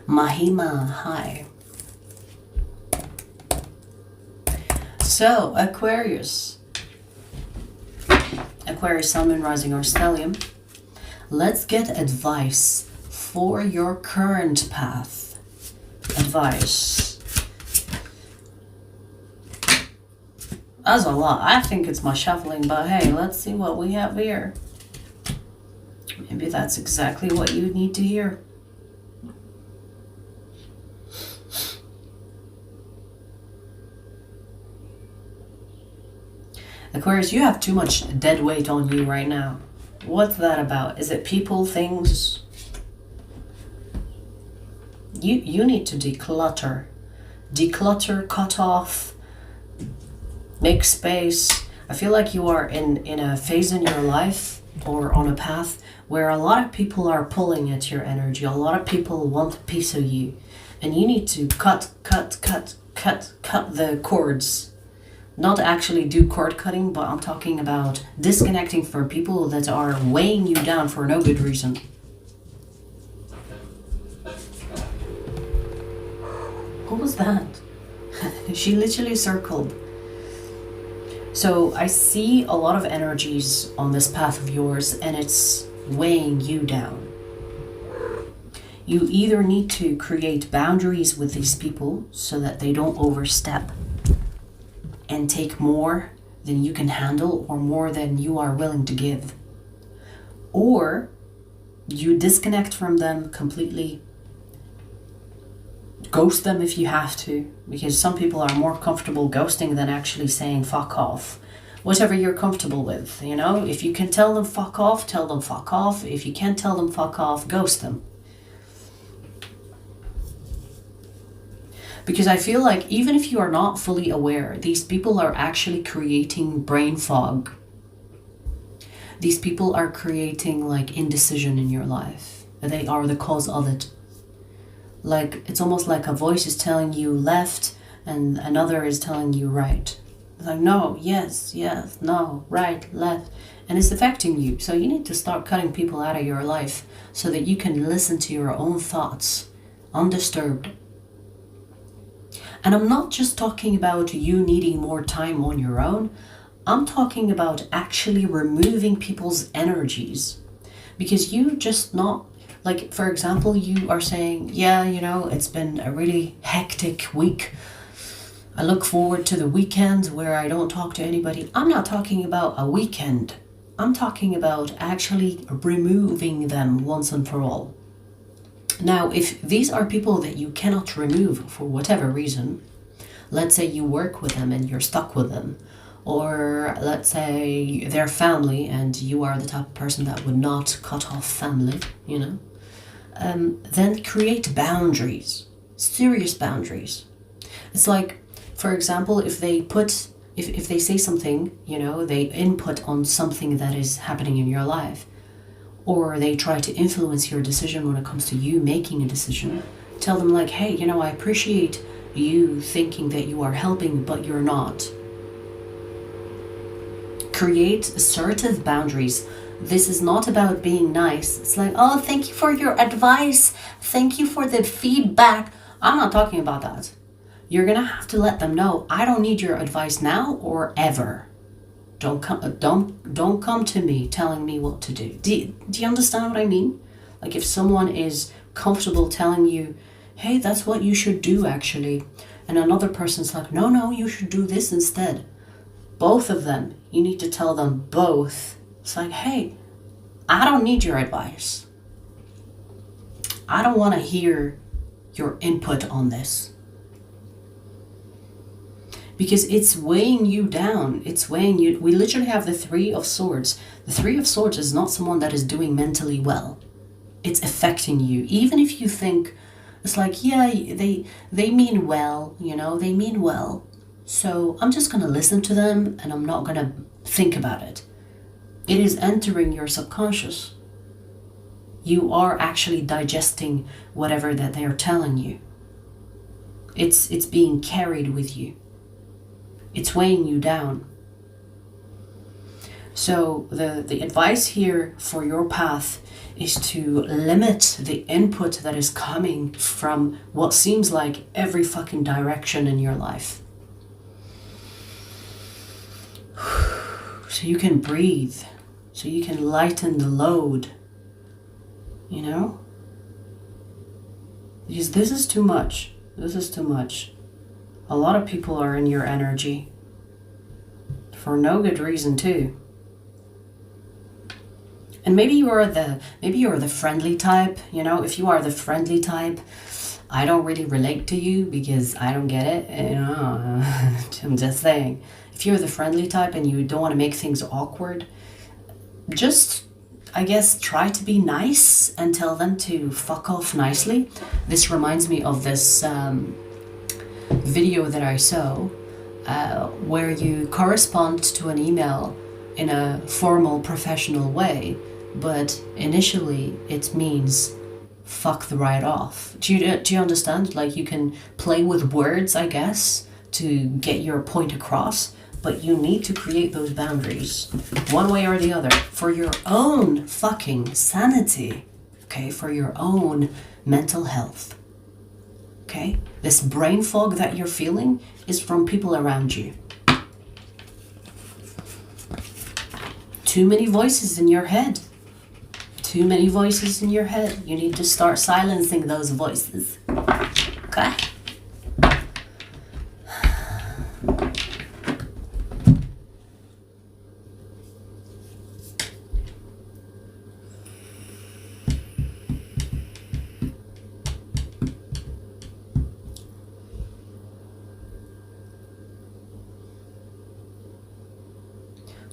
Mahima, hi. So, Aquarius, Sun, Moon, Rising, or Stellium. Let's get advice for your current path. Advice. That's a lot. I think it's my shuffling, but hey, let's see what we have here. Maybe that's exactly what you need to hear. Aquarius, you have too much dead weight on you right now. What's that about? Is it people, things? You need to declutter. Declutter, cut off, make space. I feel like you are in a phase in your life or on a path where a lot of people are pulling at your energy. A lot of people want a piece of you. And you need to cut the cords. Not actually do cord cutting, but I'm talking about disconnecting from people that are weighing you down for no good reason. What was that? She literally circled. So I see a lot of energies on this path of yours and it's weighing you down. You either need to create boundaries with these people so that they don't overstep and take more than you can handle or more than you are willing to give. Or you disconnect from them completely, ghost them if you have to, because some people are more comfortable ghosting than actually saying fuck off. Whatever you're comfortable with, you know? If you can tell them fuck off, tell them fuck off. If you can't tell them fuck off, ghost them. Because I feel like even if you are not fully aware, these people are actually creating brain fog. These people are creating like indecision in your life. They are the cause of it. Like, it's almost like a voice is telling you left and another is telling you right. It's like, no, yes, no, right, left. And it's affecting you. So you need to start cutting people out of your life so that you can listen to your own thoughts undisturbed. And I'm not just talking about you needing more time on your own. I'm talking about actually removing people's energies. Because you just not, like, for example, you are saying, yeah, you know, it's been a really hectic week. I look forward to the weekends where I don't talk to anybody. I'm not talking about a weekend. I'm talking about actually removing them once and for all. Now, if these are people that you cannot remove for whatever reason, let's say you work with them and you're stuck with them, or let's say they're family and you are the type of person that would not cut off family, you know, then create boundaries, serious boundaries. It's like, for example, if they say something, you know, they input on something that is happening in your life, or they try to influence your decision when it comes to you making a decision, tell them like, hey, you know, I appreciate you thinking that you are helping, but you're not. Create assertive boundaries. This is not about being nice. It's like, oh, thank you for your advice. Thank you for the feedback. I'm not talking about that. You're gonna have to let them know, I don't need your advice now or ever. Don't come to me telling me what to do. Do you understand what I mean? Like, if someone is comfortable telling you, hey, that's what you should do actually, and another person's like, no, you should do this instead. Both of them, you need to tell them both. It's like, hey, I don't need your advice. I don't want to hear your input on this. Because it's weighing you down. It's weighing you. We literally have the Three of Swords. The Three of Swords is not someone that is doing mentally well. It's affecting you. Even if you think, it's like, yeah, they mean well, you know, they mean well. So I'm just going to listen to them and I'm not going to think about it. It is entering your subconscious. You are actually digesting whatever that they are telling you. It's being carried with you. It's weighing you down. So the advice here for your path is to limit the input that is coming from what seems like every fucking direction in your life. So you can breathe, so you can lighten the load, you know? Because this is too much. This is too much. A lot of people are in your energy for no good reason too. And maybe you're the friendly type, you know. If you are the friendly type, I don't really relate to you because I don't get it, you know. I'm just saying. If you're the friendly type and you don't want to make things awkward, just, I guess, try to be nice and tell them to fuck off nicely. This reminds me of this video that I saw where you correspond to an email in a formal, professional way, but initially it means fuck the right off. Do you understand? Like, you can play with words, I guess, to get your point across, but you need to create those boundaries one way or the other for your own fucking sanity, okay? For your own mental health, okay? This brain fog that you're feeling is from people around you. Too many voices in your head. Too many voices in your head. You need to start silencing those voices. Okay?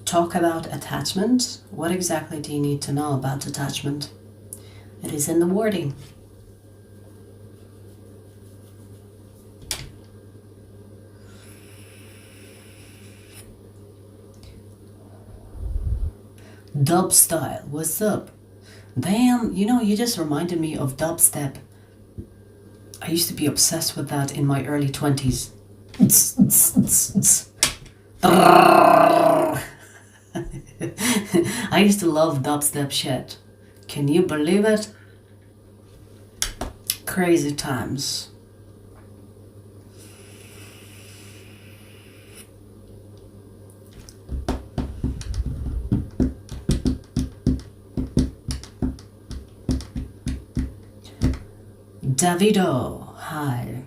Talk about attachment. What exactly do you need to know about attachment? It is in the wording. Dub style, what's up? Damn, you know, you just reminded me of dubstep. I used to be obsessed with that in my early 20s. I used to love dubstep shit. Can you believe it? Crazy times. Davido, hi.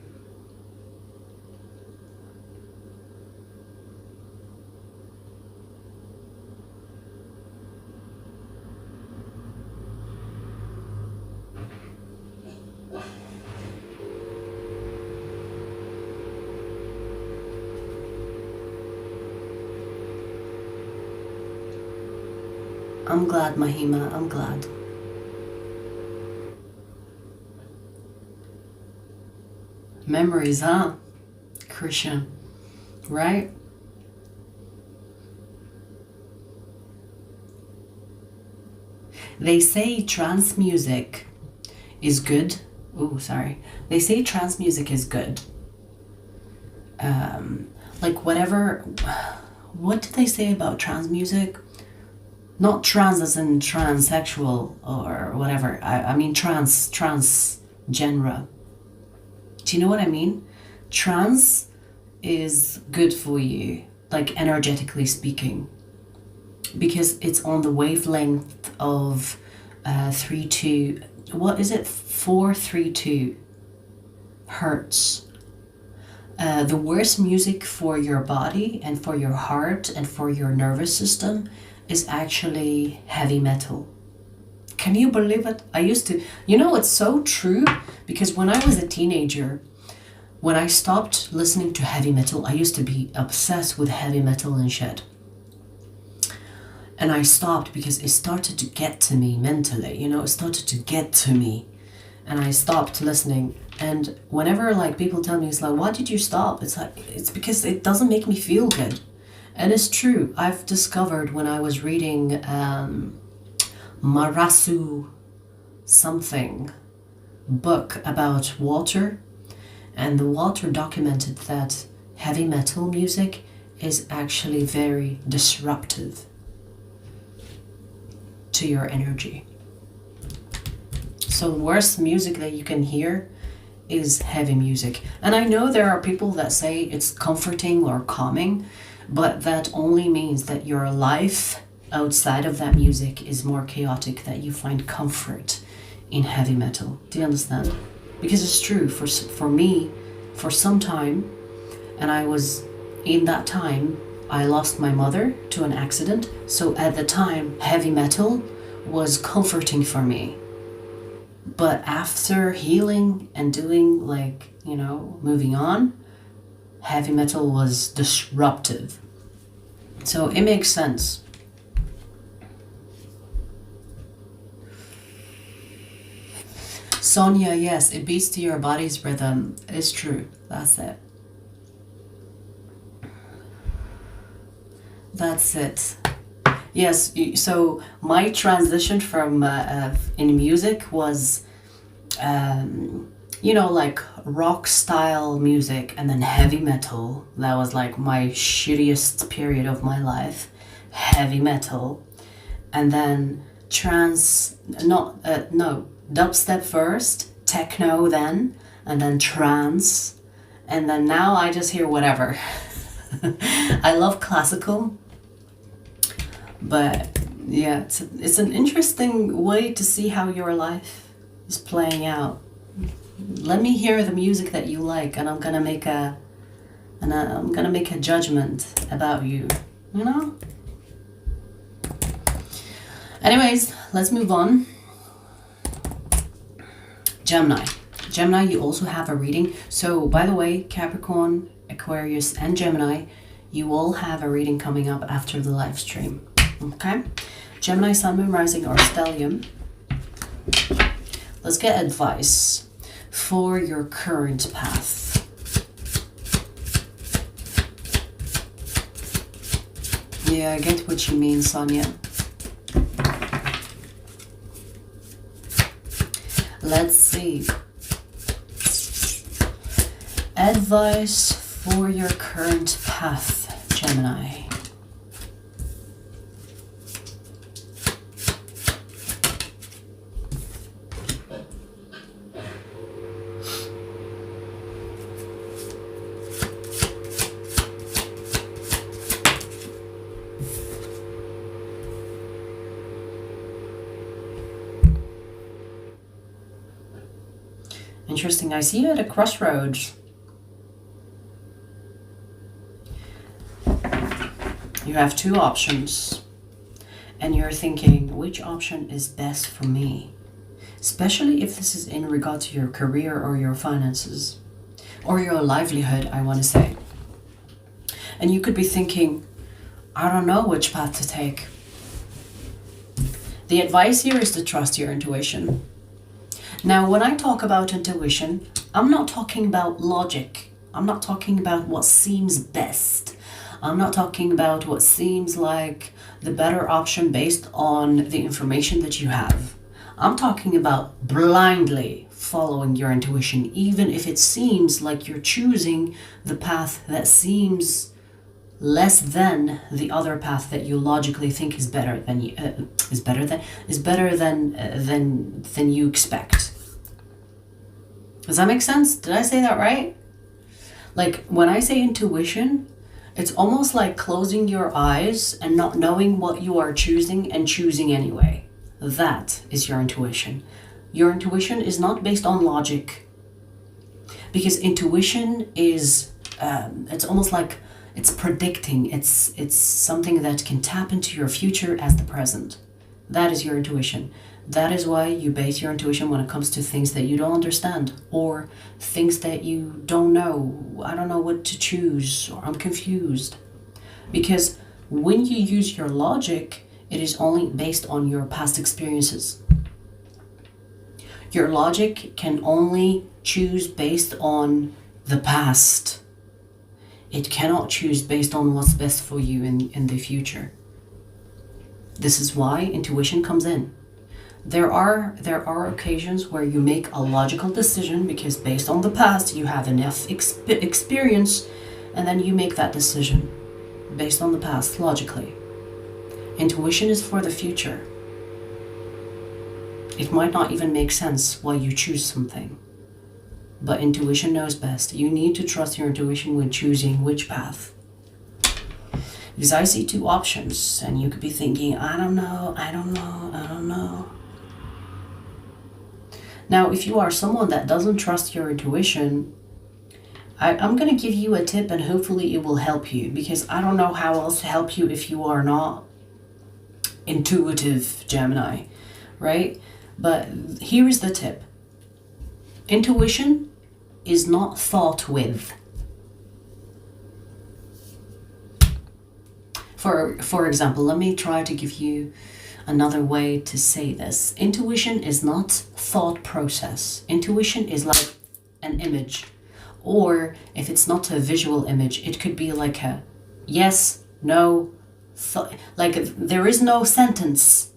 I'm glad, Mahima, I'm glad. Memories, huh? Christian, right? They say trance music is good. Oh, sorry. They say trance music is good. Like whatever, what did they say about trance music? Not trans as in transsexual or whatever. I mean trans genre. Do you know what I mean? Trans is good for you, like energetically speaking, because it's on the wavelength of 432 hertz. The worst music for your body and for your heart and for your nervous system is actually heavy metal. Can you believe it? I used to, it's so true, because when I was a teenager, when I stopped listening to heavy metal, I used to be obsessed with heavy metal and shit. And I stopped because it started to get to me mentally, it started to get to me. And I stopped listening. And whenever like people tell me, it's like, why did you stop? It's like, it's because it doesn't make me feel good. And it's true. I've discovered when I was reading Marasu something book about water, and the water documented that heavy metal music is actually very disruptive to your energy. So the worst music that you can hear is heavy music. And I know there are people that say it's comforting or calming, but that only means that your life outside of that music is more chaotic, that you find comfort in heavy metal. Do you understand? Because it's true, for me, for some time, and I was, in that time, I lost my mother to an accident, so at the time, heavy metal was comforting for me. But after healing and doing moving on, heavy metal was disruptive. So it makes sense. Sonia, yes, it beats to your body's rhythm. It's true. That's it. That's it. Yes, so my transition from in music was, like rock style music and then heavy metal. That was like my shittiest period of my life. Heavy metal. And then dubstep first, techno then, and then trance. And then now I just hear whatever. I love classical. But yeah, it's an interesting way to see how your life is playing out. Let me hear the music that you like, and I'm gonna make a judgment about you. Anyways, let's move on. Gemini, you also have a reading. So by the way, Capricorn, Aquarius, and Gemini, you all have a reading coming up after the live stream. Okay, Gemini, Sun, Moon, Rising, or Stellium. Let's get advice for your current path. Yeah, I get what you mean, Sonia. Let's see. Advice for your current path, Gemini. Interesting. I see you at a crossroads. You have two options. And you're thinking, which option is best for me? Especially if this is in regard to your career or your finances. Or your livelihood, I want to say. And you could be thinking, I don't know which path to take. The advice here is to trust your intuition. Now, when I talk about intuition, I'm not talking about logic. I'm not talking about what seems best. I'm not talking about what seems like the better option based on the information that you have. I'm talking about blindly following your intuition, even if it seems like you're choosing the path that seems less than the other path that you logically think is better than you expect. Does that make sense? Did I say that right? Like when I say intuition, it's almost like closing your eyes and not knowing what you are choosing and choosing anyway. That is your intuition. Your intuition is not based on logic, because intuition is it's almost like it's predicting. It's something that can tap into your future as the present. That is your intuition. That is why you base your intuition when it comes to things that you don't understand or things that you don't know. I don't know what to choose, or I'm confused. Because when you use your logic, it is only based on your past experiences. Your logic can only choose based on the past. It cannot choose based on what's best for you in the future. This is why intuition comes in. There are occasions where you make a logical decision because based on the past you have enough experience, and then you make that decision based on the past logically. Intuition is for the future. It might not even make sense why you choose something, but intuition knows best. You need to trust your intuition when choosing which path. Because I see two options, and you could be thinking, I don't know. Now, if you are someone that doesn't trust your intuition, I'm going to give you a tip, and hopefully it will help you, because I don't know how else to help you if you are not intuitive Gemini, right? But here is the tip. Intuition is not thought with. For example, let me try to give you another way to say this. Intuition is not thought process. Intuition is like an image. Or if it's not a visual image, it could be like a yes, no, like there is no sentence.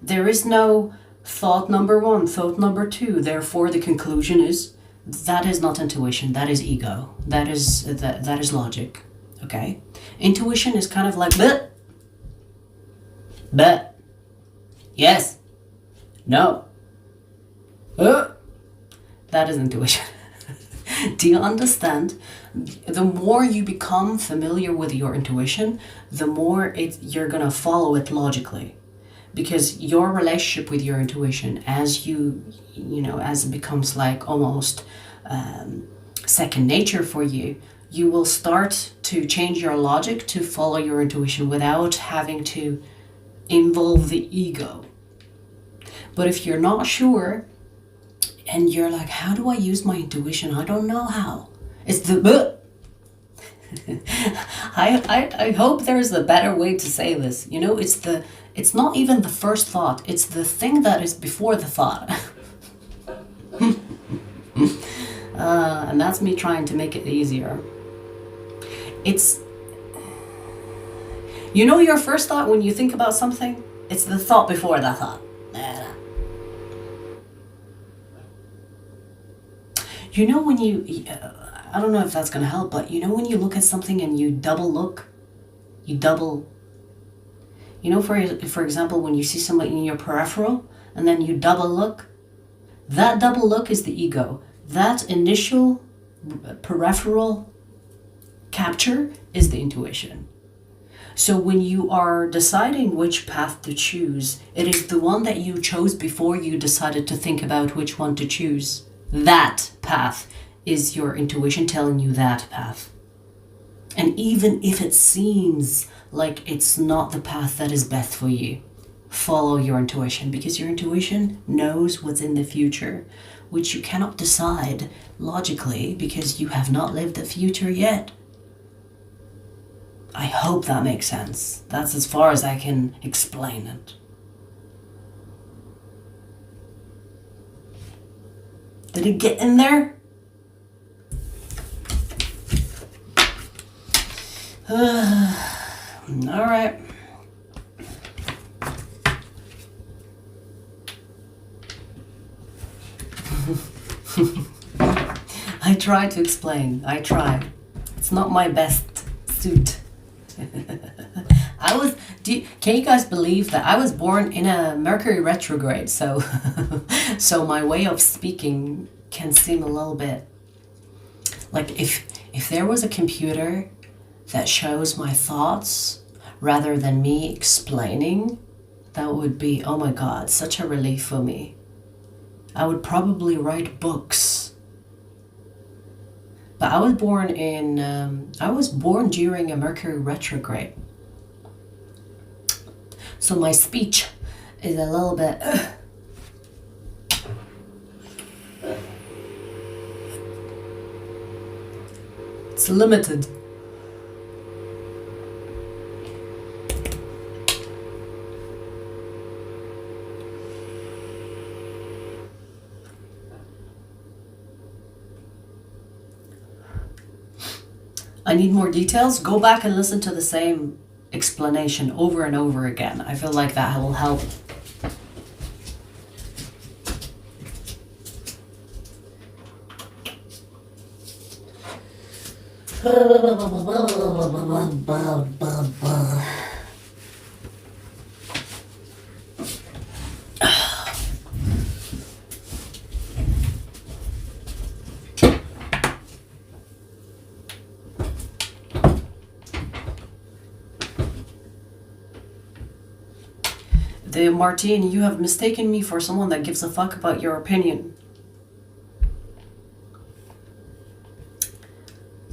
There is no thought number one, thought number two. Therefore, the conclusion is that is not intuition. That is ego. That is logic. Okay? Intuition is kind of like but, yes, no, that is intuition. Do you understand? The more you become familiar with your intuition, the more you're gonna follow it logically, because your relationship with your intuition, as as it becomes like almost second nature for you, you will start to change your logic to follow your intuition without having to involve the ego. But if you're not sure and you're like, how do I use my intuition? I don't know how. It's the I hope there's a better way to say this. It's not even the first thought. It's the thing that is before the thought. And that's me trying to make it easier. It's, your first thought when you think about something, it's the thought before that thought. When you, I don't know if that's going to help, but when you look at something and you double look, for example, when you see somebody in your peripheral and then you double look, that double look is the ego. That initial peripheral capture is the intuition. So when you are deciding which path to choose, it is the one that you chose before you decided to think about which one to choose. That path is your intuition telling you that path. And even if it seems like it's not the path that is best for you, follow your intuition, because your intuition knows what's in the future, which you cannot decide logically because you have not lived the future yet. I hope that makes sense. That's as far as I can explain it. Did it get in there? All right. I try to explain. I try. It's not my best suit. Can you guys believe that I was born in a Mercury retrograde? So, so my way of speaking can seem a little bit like if there was a computer that shows my thoughts rather than me explaining, that would be, oh my God, such a relief for me. I would probably write books. But I was born during a Mercury retrograde. So my speech is a little bit it's limited. I need more details. Go back and listen to the same explanation over and over again. I feel like that will help. Martine, you have mistaken me for someone that gives a fuck about your opinion.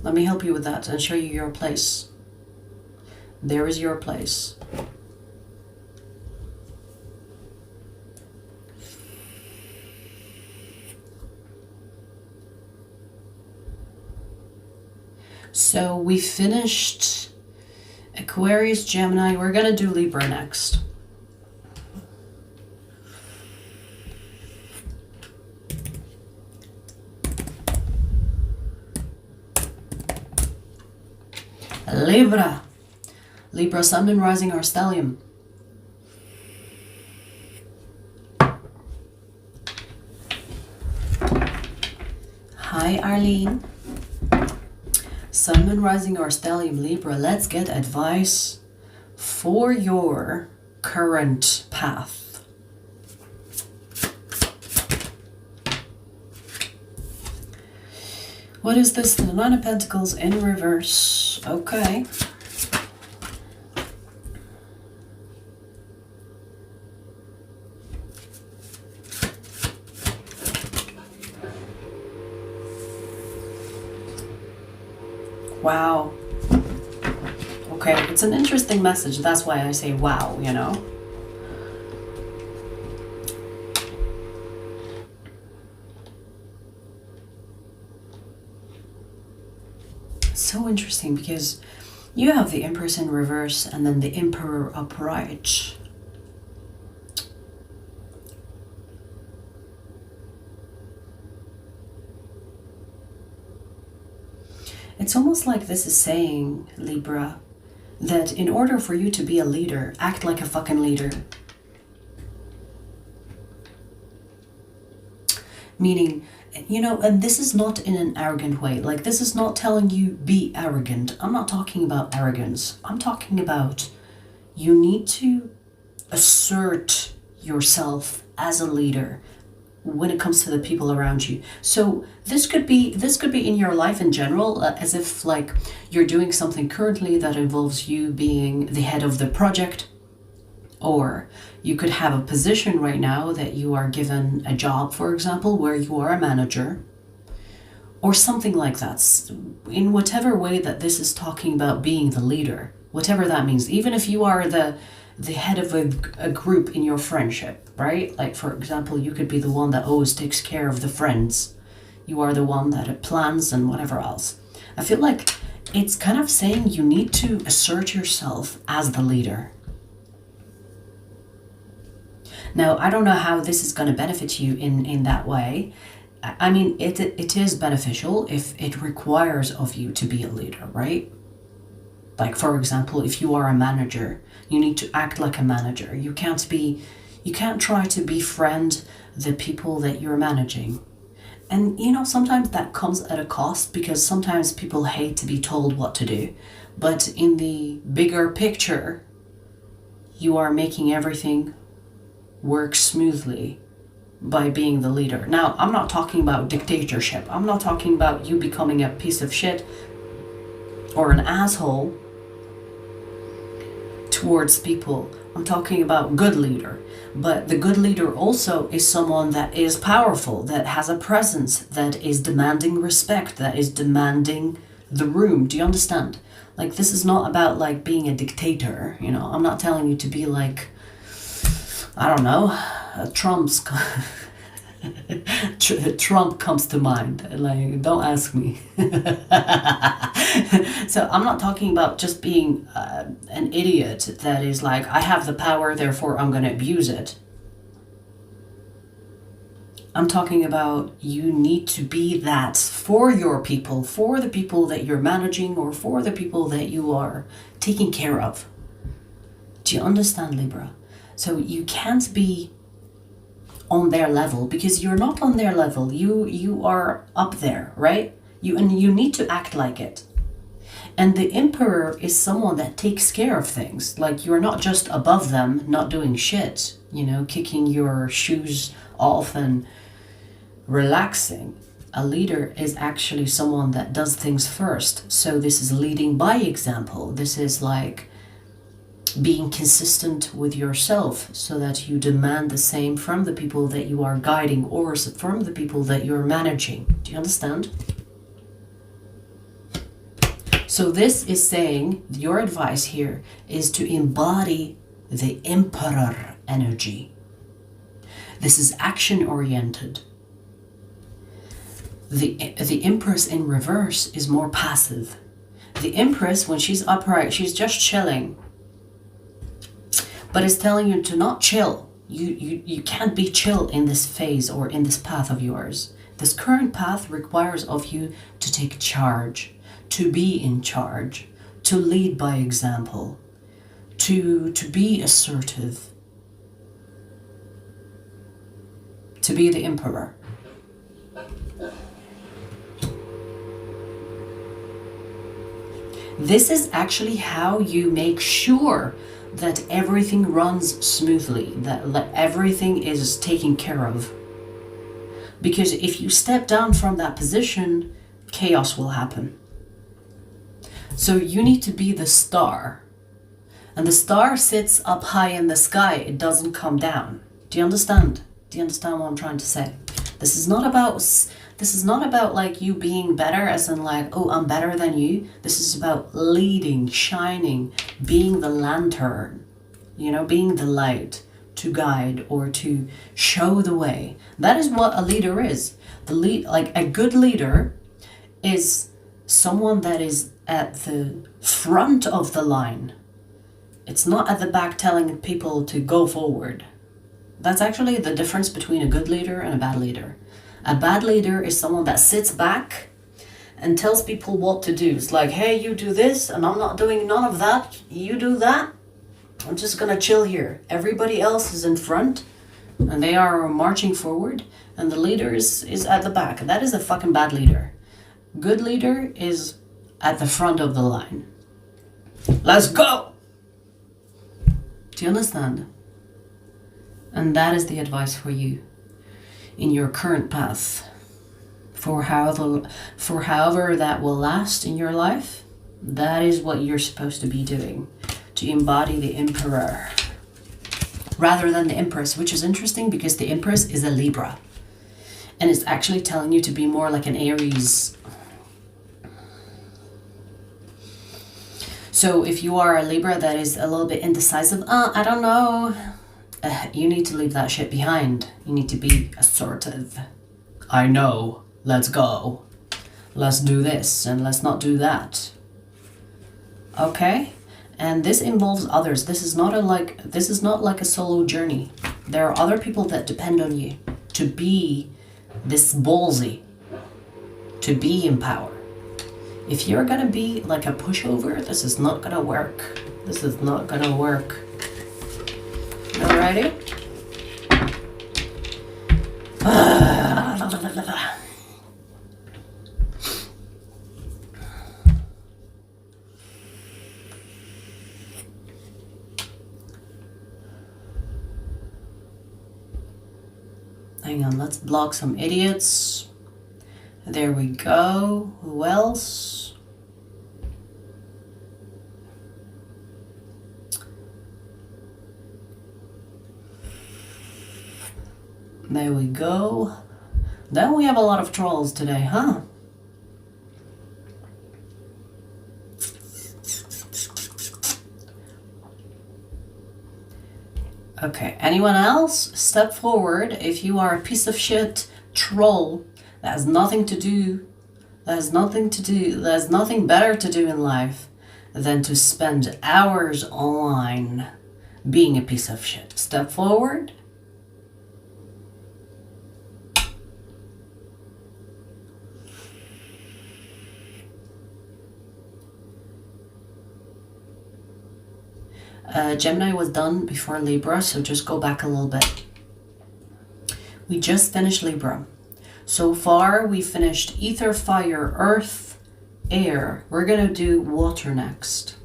Let me help you with that and show you your place. There is your place. So we finished Aquarius, Gemini. We're gonna do Libra next. Libra. Libra, Sun and Rising or Stellium. Hi, Arlene. Sun and Rising or Stellium, Libra. Let's get advice for your current path. What is this? The Nine of Pentacles in reverse. Okay. Wow. Okay, it's an interesting message. That's why I say wow, you know. So interesting because you have the Empress in reverse and then the Emperor upright. It's almost like this is saying, Libra, that in order for you to be a leader, act like a fucking leader. Meaning, you know, and this is not in an arrogant way. Like, this is not telling you be arrogant. I'm not talking about arrogance. I'm talking about you need to assert yourself as a leader when it comes to the people around you. So this could be in your life in general, as if like you're doing something currently that involves you being the head of the project, Or you could have a position right now that you are given a job, for example, where you are a manager, or something like that. In whatever way that this is talking about being the leader, whatever that means. Even if you are the head of a group in your friendship, right? Like, for example, you could be the one that always takes care of the friends. You are the one that plans and whatever else. I feel like it's kind of saying you need to assert yourself as the leader. Now, I don't know how this is going to benefit you in that way. I mean, it is beneficial if it requires of you to be a leader, right? Like, for example, if you are a manager, you need to act like a manager. You can't try to befriend the people that you're managing. And, you know, sometimes that comes at a cost, because sometimes people hate to be told what to do. But in the bigger picture, you are making everything work smoothly by being the leader. Now, I'm not talking about dictatorship. I'm not talking about you becoming a piece of shit or an asshole towards people. I'm talking about good leader. But the good leader also is someone that is powerful, that has a presence, that is demanding respect, that is demanding the room. Do you understand? Like, this is not about like being a dictator, you know. I'm not telling you to be like, I don't know, Trump's Trump comes to mind. Like, don't ask me. So I'm not talking about just being an idiot that is like, I have the power, therefore I'm going to abuse it. I'm talking about you need to be that for your people, for the people that you're managing, or for the people that you are taking care of. Do you understand, Libra? So you can't be on their level, because you're not on their level. You are up there, right? You need to act like it. And the Emperor is someone that takes care of things. Like, you're not just above them, not doing shit, you know, kicking your shoes off and relaxing. A leader is actually someone that does things first. So this is leading by example. This is like being consistent with yourself, so that you demand the same from the people that you are guiding, or from the people that you're managing. Do you understand? So this is saying, your advice here is to embody the Emperor energy. This is action oriented. The Empress in reverse is more passive. The Empress, when she's upright, she's just chilling. But it's telling you to not chill. You can't be chill in this phase or in this path of yours. This current path requires of you to take charge, to be in charge, to lead by example, to be assertive, to be the Emperor. This is actually how you make sure that everything runs smoothly, that everything is taken care of. Because if you step down from that position, chaos will happen. So you need to be the star. And the star sits up high in the sky. It doesn't come down. Do you understand? Do you understand what I'm trying to say? This is not about like you being better, as in like, oh, I'm better than you. This is about leading, shining, being the lantern, you know, being the light to guide or to show the way. That is what a leader is. Like a good leader is someone that is at the front of the line. It's not at the back telling people to go forward. That's actually the difference between a good leader and a bad leader. A bad leader is someone that sits back and tells people what to do. It's like, hey, you do this, and I'm not doing none of that. You do that. I'm just gonna chill here. Everybody else is in front, and they are marching forward, and the leader is at the back. That is a fucking bad leader. Good leader is at the front of the line. Let's go! Do you understand? And that is the advice for you in your current path. For however that will last in your life, that is what you're supposed to be doing. To embody the Emperor. rather than the Empress, which is interesting because the Empress is a Libra. And it's actually telling you to be more like an Aries. So if you are a Libra that is a little bit indecisive, I don't know, you need to leave that shit behind. You need to be assertive. I know, let's go. Let's do this and let's not do that. Okay? And this involves others. This is not like a solo journey. There are other people that depend on you to be this ballsy, to be in power. If you're gonna be like a pushover, this is not gonna work. This is not gonna work. Alrighty? Hang on, let's block some idiots. There we go. Who else? There we go. Then we have a lot of trolls today, huh? Okay, anyone else? Step forward if you are a piece of shit troll that has nothing better to do in life than to spend hours online being a piece of shit. Step forward. Gemini was done before Libra, so just go back a little bit. We just finished Libra. So far, we finished ether, fire, earth, air. We're going to do water next.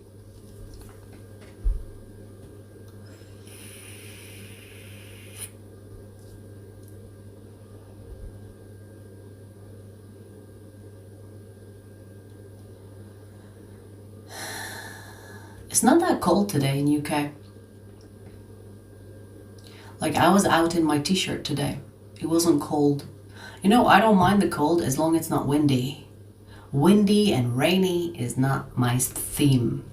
It's not that cold today in UK. Like, I was out in my t-shirt today. It wasn't cold. You know, I don't mind the cold as long as it's not windy. Windy and rainy is not my theme.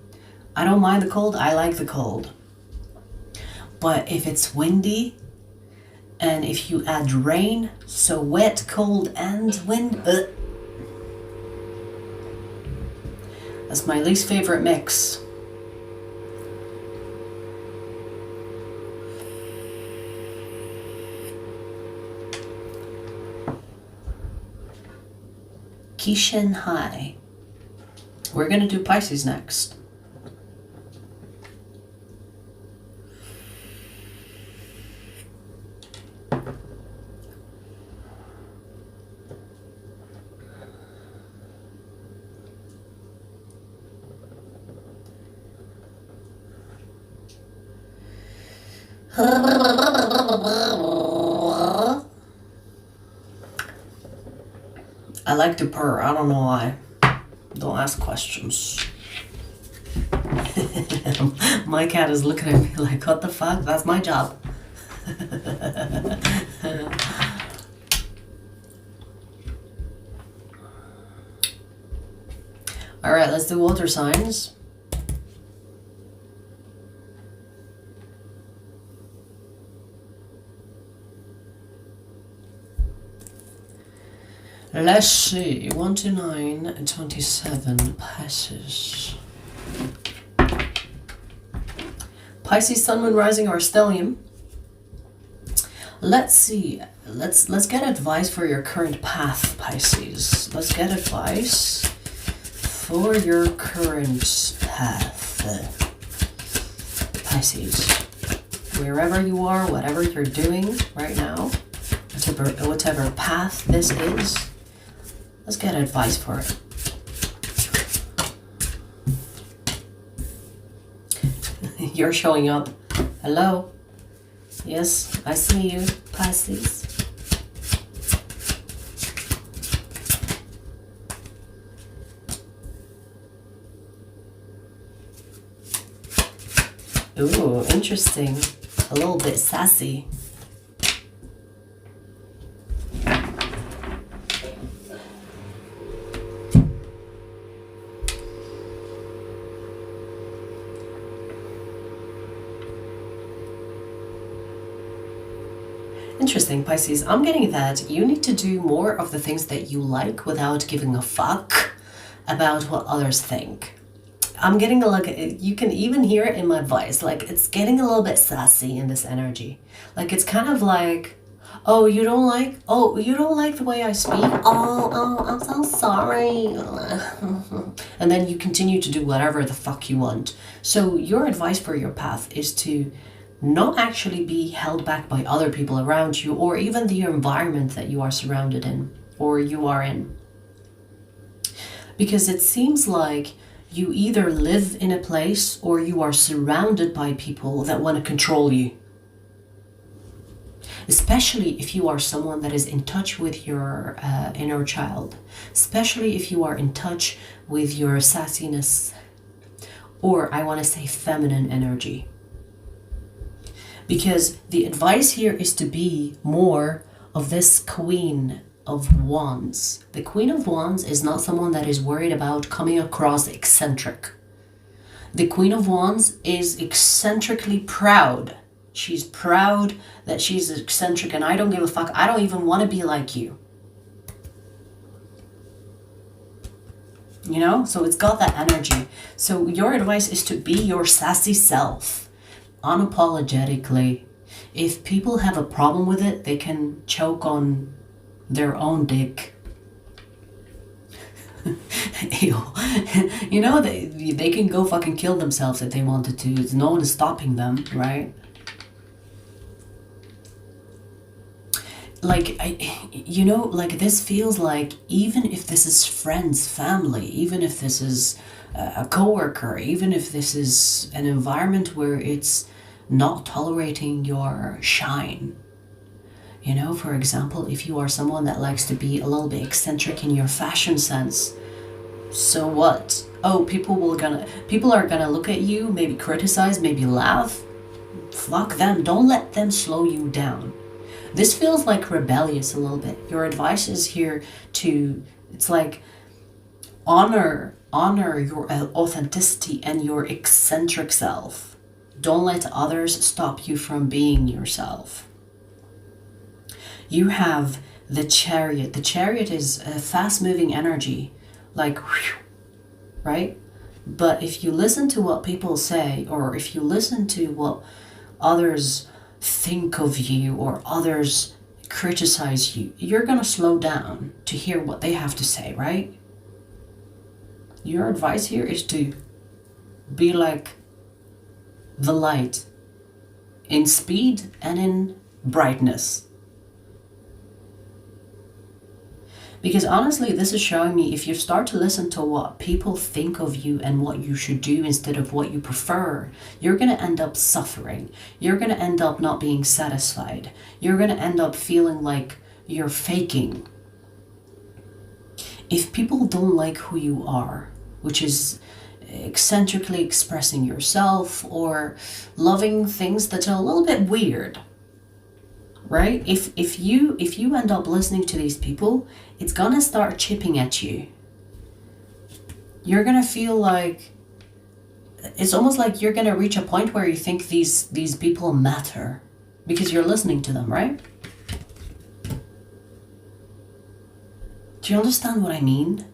I don't mind the cold. I like the cold. But if it's windy and if you add rain, so wet, cold, and wind, that's my least favorite mix. Kishin High. We're going to do Pisces next. I like to purr. I don't know why. Don't ask questions. My cat is looking at me like, what the fuck? That's my job. All right, let's do water signs. Let's see, 1 to 9, 27 Pisces. Pisces, Sun, Moon, Rising, or Stellium. Let's see, let's get advice for your current path, Pisces. Let's get advice for your current path, Pisces. Wherever you are, whatever you're doing right now, whatever path this is, let's get advice for it. You're showing up. Hello? Yes, I see you, Pisces. Ooh, interesting. a little bit sassy. Interesting, Pisces. I'm getting that you need to do more of the things that you like without giving a fuck about what others think. I'm getting a look at it. You can even hear it in my voice. Like, it's getting a little bit sassy in this energy. Like, it's kind of like, oh, you don't like the way I speak? Oh, I'm so sorry. And then you continue to do whatever the fuck you want. So your advice for your path is to not actually be held back by other people around you, or even the environment that you are surrounded in or you are in. Because it seems like you either live in a place or you are surrounded by people that want to control you. Especially if you are someone that is in touch with your inner child. Especially if you are in touch with your sassiness, or I want to say feminine energy. Because the advice here is to be more of this Queen of Wands. The Queen of Wands is not someone that is worried about coming across eccentric. The Queen of Wands is eccentrically proud. She's proud that she's eccentric, and I don't give a fuck. I don't even want to be like you. You know? So it's got that energy. So your advice is to be your sassy self. Unapologetically. If people have a problem with it, they can choke on their own dick. You know, they can go fucking kill themselves if they wanted to. No one is stopping them, right? Like, like this feels like, even if this is friends, family, even if this is a coworker, even if this is an environment where it's not tolerating your shine. You know, for example, if you are someone that likes to be a little bit eccentric in your fashion sense, so what? Oh, people are gonna look at you, maybe criticize, maybe laugh. Fuck them. Don't let them slow you down. This feels like rebellious a little bit. Your advice is here to, it's like, honor your authenticity and your eccentric self. Don't let others stop you from being yourself. You have the Chariot. The Chariot is a fast-moving energy, like, whew, right? But if you listen to what people say, or if you listen to what others think of you, or others criticize you, you're gonna slow down to hear what they have to say, right? Your advice here is to be like the light in speed and in brightness. Because honestly, this is showing me, if you start to listen to what people think of you and what you should do instead of what you prefer, you're going to end up suffering. You're going to end up not being satisfied. You're going to end up feeling like you're faking. If people don't like who you are, which is eccentrically expressing yourself or loving things that are a little bit weird, right? If you end up listening to these people, it's gonna start chipping at you. You're gonna feel like, it's almost like you're gonna reach a point where you think these people matter because you're listening to them, right? Do you understand what I mean?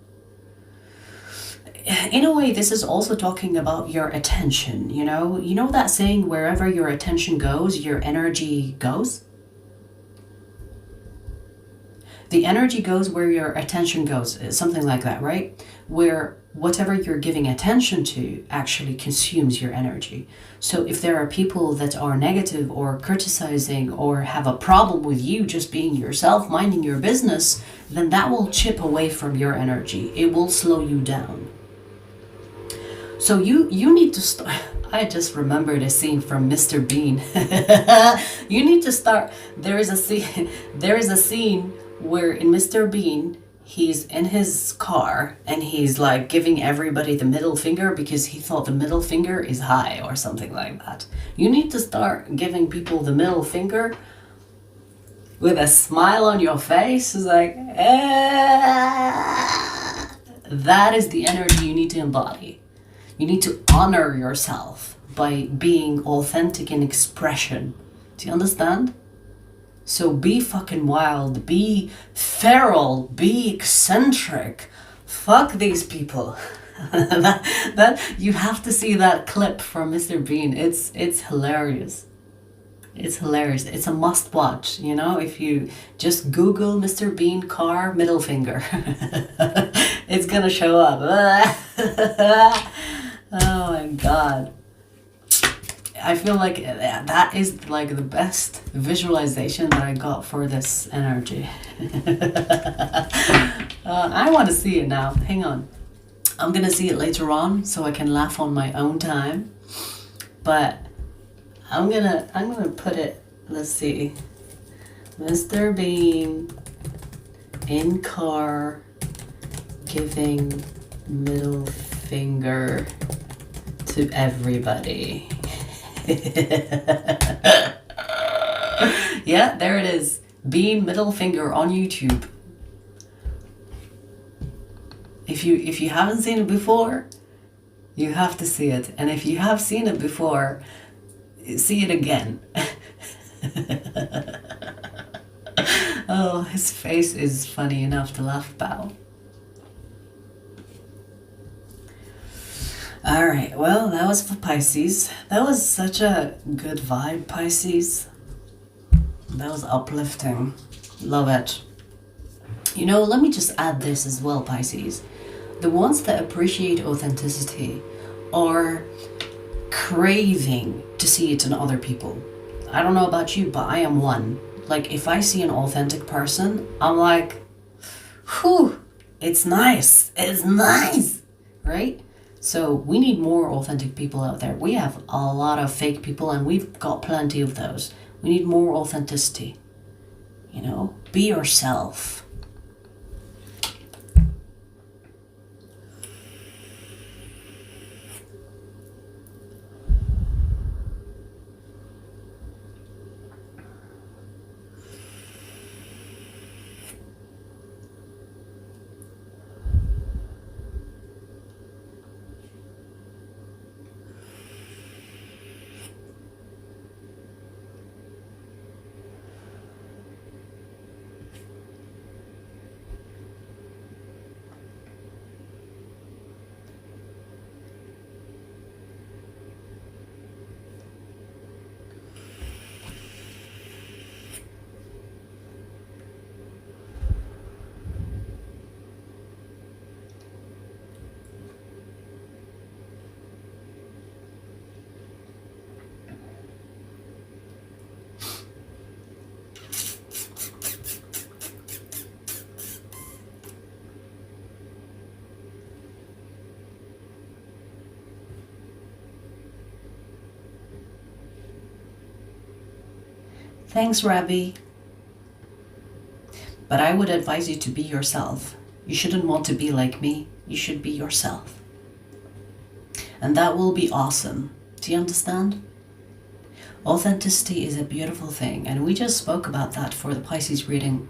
In a way, this is also talking about your attention, you know? You know that saying, wherever your attention goes, your energy goes? The energy goes where your attention goes, something like that, right? Where whatever you're giving attention to actually consumes your energy. So if there are people that are negative or criticizing or have a problem with you just being yourself, minding your business, then that will chip away from your energy. It will slow you down. So you need to start. I just remembered a scene from Mr. Bean. You need to start. There is a scene where in Mr. Bean, he's in his car and he's like giving everybody the middle finger because he thought the middle finger is high or something like that. You need to start giving people the middle finger with a smile on your face. It's like, that is the energy you need to embody. You need to honor yourself by being authentic in expression. Do you understand? So be fucking wild, be feral, be eccentric. Fuck these people. that you have to see that clip from Mr. Bean. It's hilarious. It's hilarious. It's a must watch, you know, if you just Google Mr. Bean car middle finger. It's gonna show up. Oh my god. I feel like that is like the best visualization that I got for this energy. I want to see it now. Hang on. I'm gonna see it later on so I can laugh on my own time. But I'm gonna put it, let's see. Mr. Bean in car giving middle finger to everybody. Yeah, there it is. Bean middle finger on YouTube. If you haven't seen it before, you have to see it. And if you have seen it before, see it again. Oh, his face is funny enough to laugh about. Alright, well, that was for Pisces. That was such a good vibe, Pisces. That was uplifting. Love it. You know, let me just add this as well, Pisces. The ones that appreciate authenticity are craving to see it in other people. I don't know about you, but I am one. Like, if I see an authentic person, I'm like, whew, it's nice. It's nice, right? So we need more authentic people out there. We have a lot of fake people and we've got plenty of those. We need more authenticity. You know, be yourself. Thanks, Rabbi. But I would advise you to be yourself. You shouldn't want to be like me. You should be yourself. And that will be awesome. Do you understand? Authenticity is a beautiful thing, and we just spoke about that for the Pisces reading.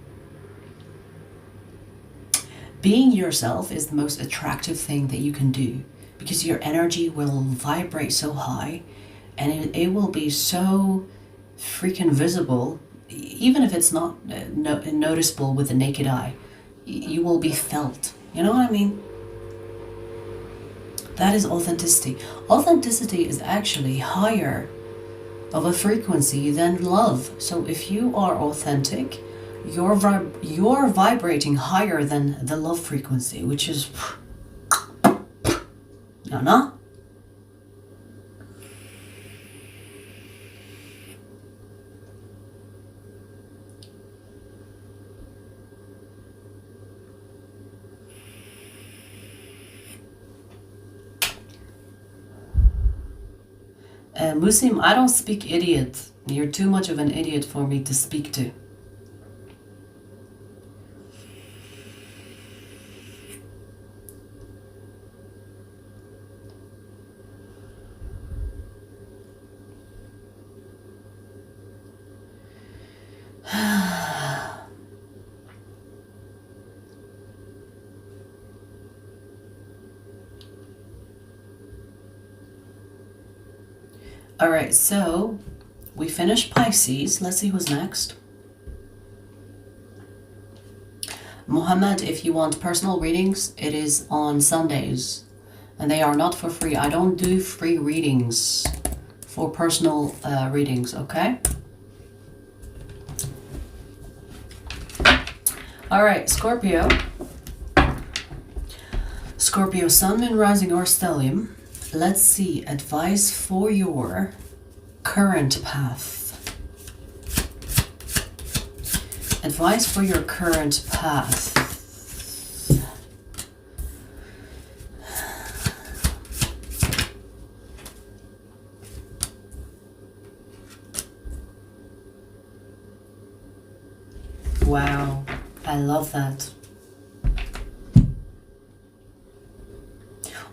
Being yourself is the most attractive thing that you can do, because your energy will vibrate so high, and it will be so freaking visible, even if it's not noticeable with the naked eye. You will be felt. You know what I mean? That is authenticity. Authenticity is actually higher of a frequency than love. So if you are authentic, you're vibrating higher than the love frequency, which is no. Musim, I don't speak idiot. You're too much of an idiot for me to speak to. All right, so we finished Pisces. Let's see who's next. Mohammed, if you want personal readings, it is on Sundays. And they are not for free. I don't do free readings for personal readings, okay? All right, Scorpio. Scorpio, Sun, Moon, Rising, or Stellium. Let's see, advice for your current path. Advice for your current path. Wow, I love that.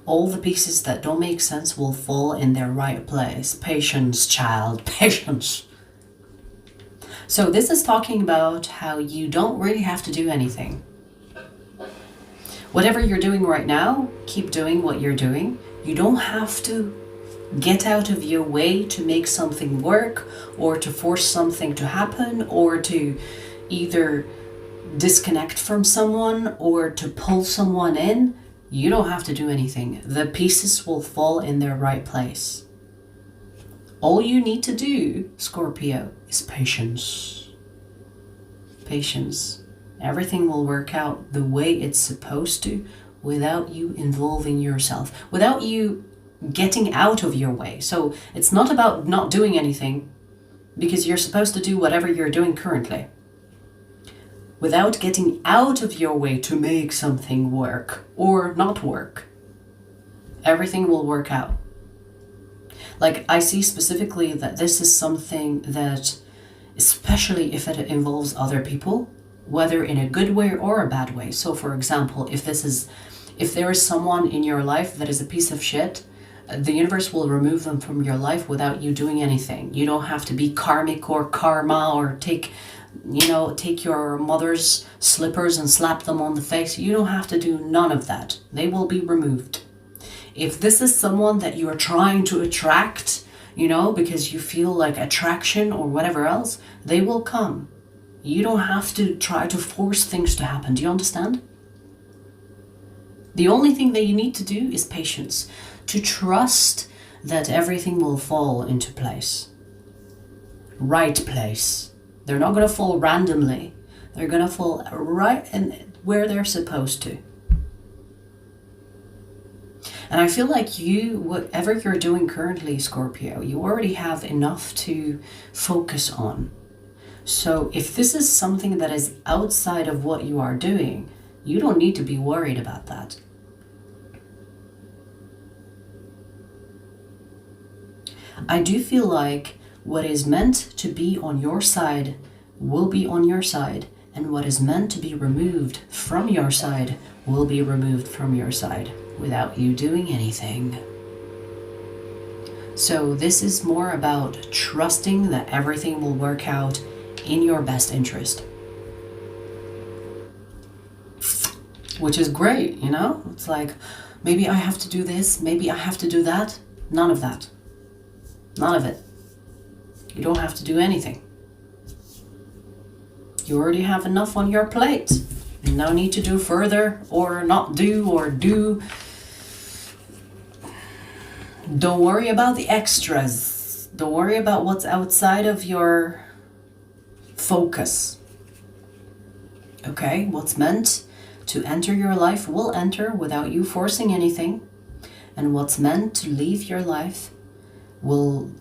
All the pieces that don't make sense will fall in their right place. Patience, child, patience. So this is talking about how you don't really have to do anything. Whatever you're doing right now, keep doing what you're doing. You don't have to get out of your way to make something work, or to force something to happen, or to either disconnect from someone or to pull someone in. You don't have to do anything. The pieces will fall in their right place. All you need to do, Scorpio, is patience. Patience. Everything will work out the way it's supposed to without you involving yourself, without you getting out of your way. So it's not about not doing anything, because you're supposed to do whatever you're doing currently. Without getting out of your way to make something work or not work, everything will work out. Like, I see specifically that this is something that, especially if it involves other people, whether in a good way or a bad way. So for example, if there is someone in your life that is a piece of shit, the universe will remove them from your life without you doing anything. You don't have to be karmic or karma or take your mother's slippers and slap them on the face. You don't have to do none of that. They will be removed. If this is someone that you are trying to attract, because you feel like attraction or whatever else, they will come. You don't have to try to force things to happen. Do you understand? The only thing that you need to do is patience, to trust that everything will fall into place. Right place. They're not going to fall randomly. They're going to fall right in where they're supposed to. And I feel like whatever you're doing currently, Scorpio, you already have enough to focus on. So if this is something that is outside of what you are doing, you don't need to be worried about that. I do feel like what is meant to be on your side will be on your side, and what is meant to be removed from your side will be removed from your side without you doing anything. So this is more about trusting that everything will work out in your best interest. Which is great, It's like, maybe I have to do this, maybe I have to do that. None of that. None of it. You don't have to do anything. You already have enough on your plate. No need to do further or not do or do. Don't worry about the extras. Don't worry about what's outside of your focus. Okay? What's meant to enter your life will enter without you forcing anything. And what's meant to leave your life will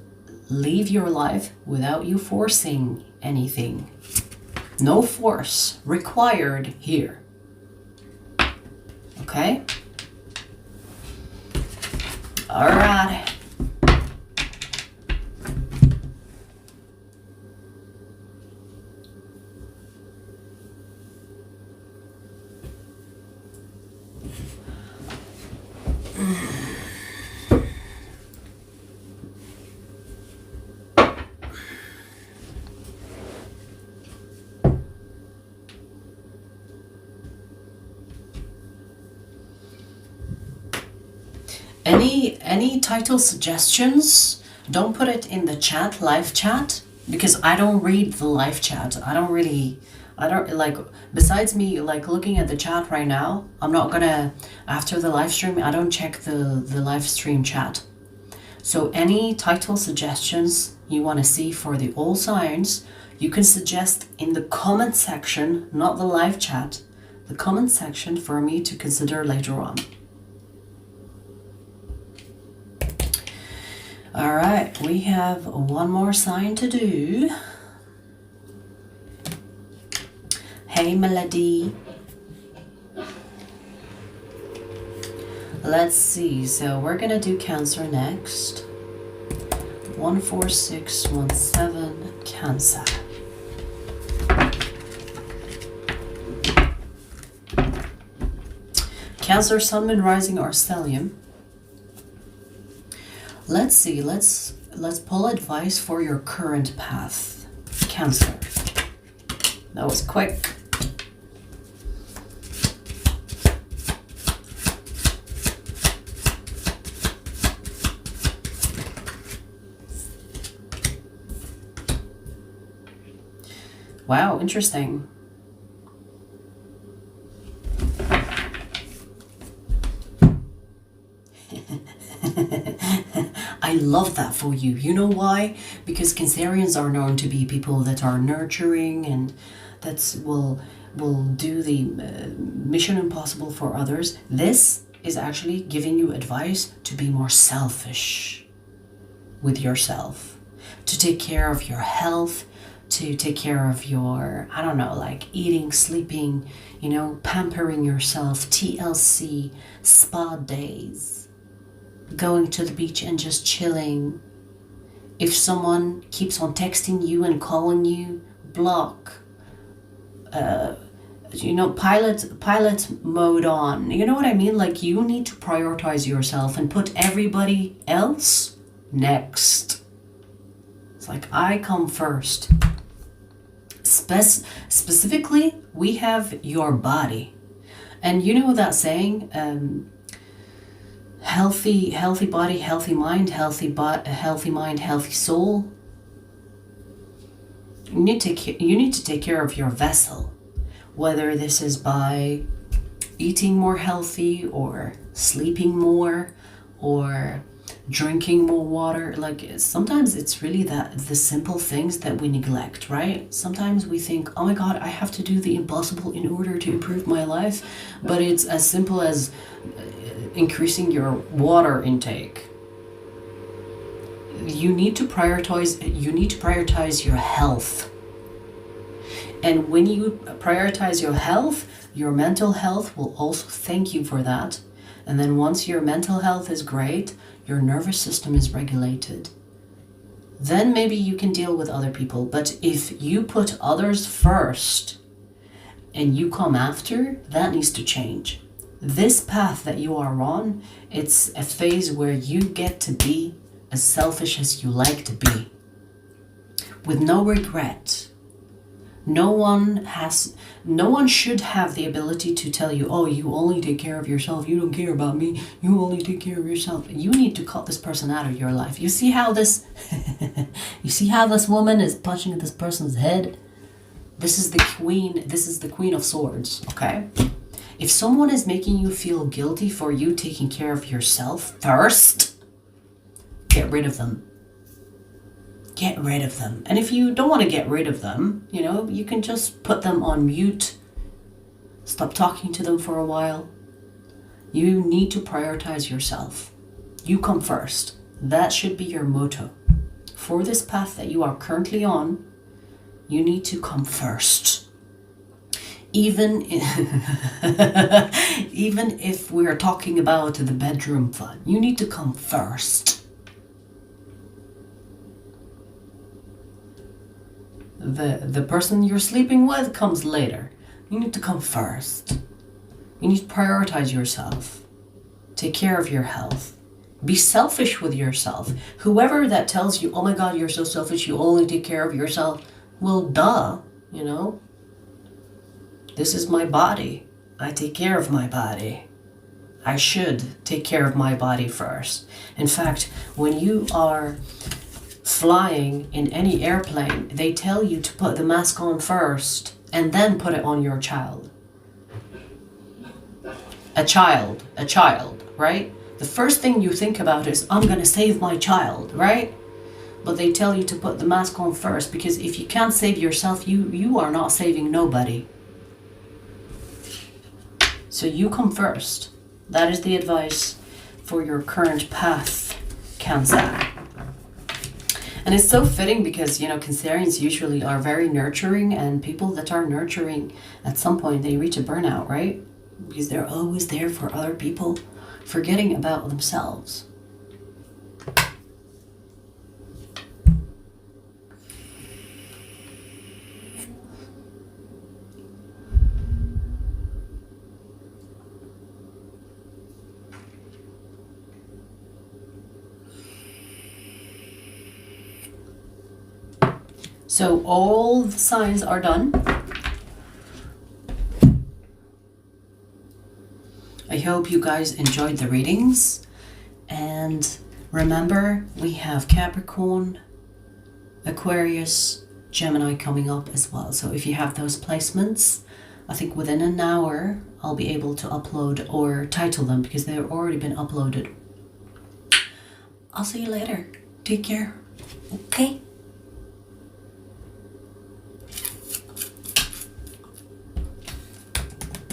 leave your life without you forcing anything. No force required here. Okay? All right. Any title suggestions Don't put it in the chat, live chat, because I don't read the live chat. I don't like, besides me like looking at the chat right now, I'm not gonna, after the live stream, I don't check the live stream chat. So any title suggestions you want to see for the all signs, you can suggest in the comment section, not the live chat, the comment section for me to consider later on. All right, we have one more sign to do. Hey, Melody. Let's see, so we're gonna do Cancer next. 14617, Cancer. Cancer, Sun, Moon, Rising, or Stellium. Let's see, let's pull advice for your current path. Cancer. That was quick. Wow, interesting. I love that for you. You know why? Because Cancerians are known to be people that are nurturing and that will do the mission impossible for others. This is actually giving you advice to be more selfish with yourself, to take care of your health, to take care of your, I don't know, like eating, sleeping, you know, pampering yourself, TLC, spa days, going to the beach and just chilling. If someone keeps on texting you and calling you, block. You know, pilot mode on. You know what I mean? Like, you need to prioritize yourself and put everybody else next. It's like, I come first. Specifically, we have your body. And you know that saying, healthy body, healthy mind, healthy mind, healthy soul. You need to take care of your vessel, whether this is by eating more healthy or sleeping more or drinking more water. Like, sometimes it's really the simple things that we neglect, right? Sometimes we think, oh my God, I have to do the impossible in order to improve my life, but it's as simple as increasing your water intake. You need to prioritize your health. And when you prioritize your health, your mental health will also thank you for that. And then once your mental health is great, your nervous system is regulated, then maybe you can deal with other people. But if you put others first and you come after, that needs to change. This path that you are on, it's a phase where you get to be as selfish as you like to be, with no regret. No one should have the ability to tell you, oh, you only take care of yourself, you don't care about me, you only take care of yourself. You need to cut this person out of your life. You see how this woman is punching this person's head? This is the queen of swords, okay? If someone is making you feel guilty for you taking care of yourself first, get rid of them. Get rid of them. And if you don't want to get rid of them, you know, you can just put them on mute. Stop talking to them for a while. You need to prioritize yourself. You come first. That should be your motto. For this path that you are currently on, you need to come first. Even if we're talking about the bedroom fun, you need to come first. The person you're sleeping with comes later. You need to come first. You need to prioritize yourself. Take care of your health. Be selfish with yourself. Whoever that tells you, oh my God, you're so selfish, you only take care of yourself. Well, duh, you know. This is my body. I take care of my body. I should take care of my body first. In fact, when you are flying in any airplane, they tell you to put the mask on first and then put it on your child. A child, right? The first thing you think about is, I'm gonna save my child, right? But they tell you to put the mask on first, because if you can't save yourself, you are not saving nobody. So you come first. That is the advice for your current path, Cancer. And it's so fitting because, you know, Cancerians usually are very nurturing, and people that are nurturing, at some point they reach a burnout, right? Because they're always there for other people, forgetting about themselves. So all the signs are done. I hope you guys enjoyed the readings. And remember, we have Capricorn, Aquarius, Gemini coming up as well. So if you have those placements, I think within an hour, I'll be able to upload or title them because they've already been uploaded. I'll see you later. Take care. Okay.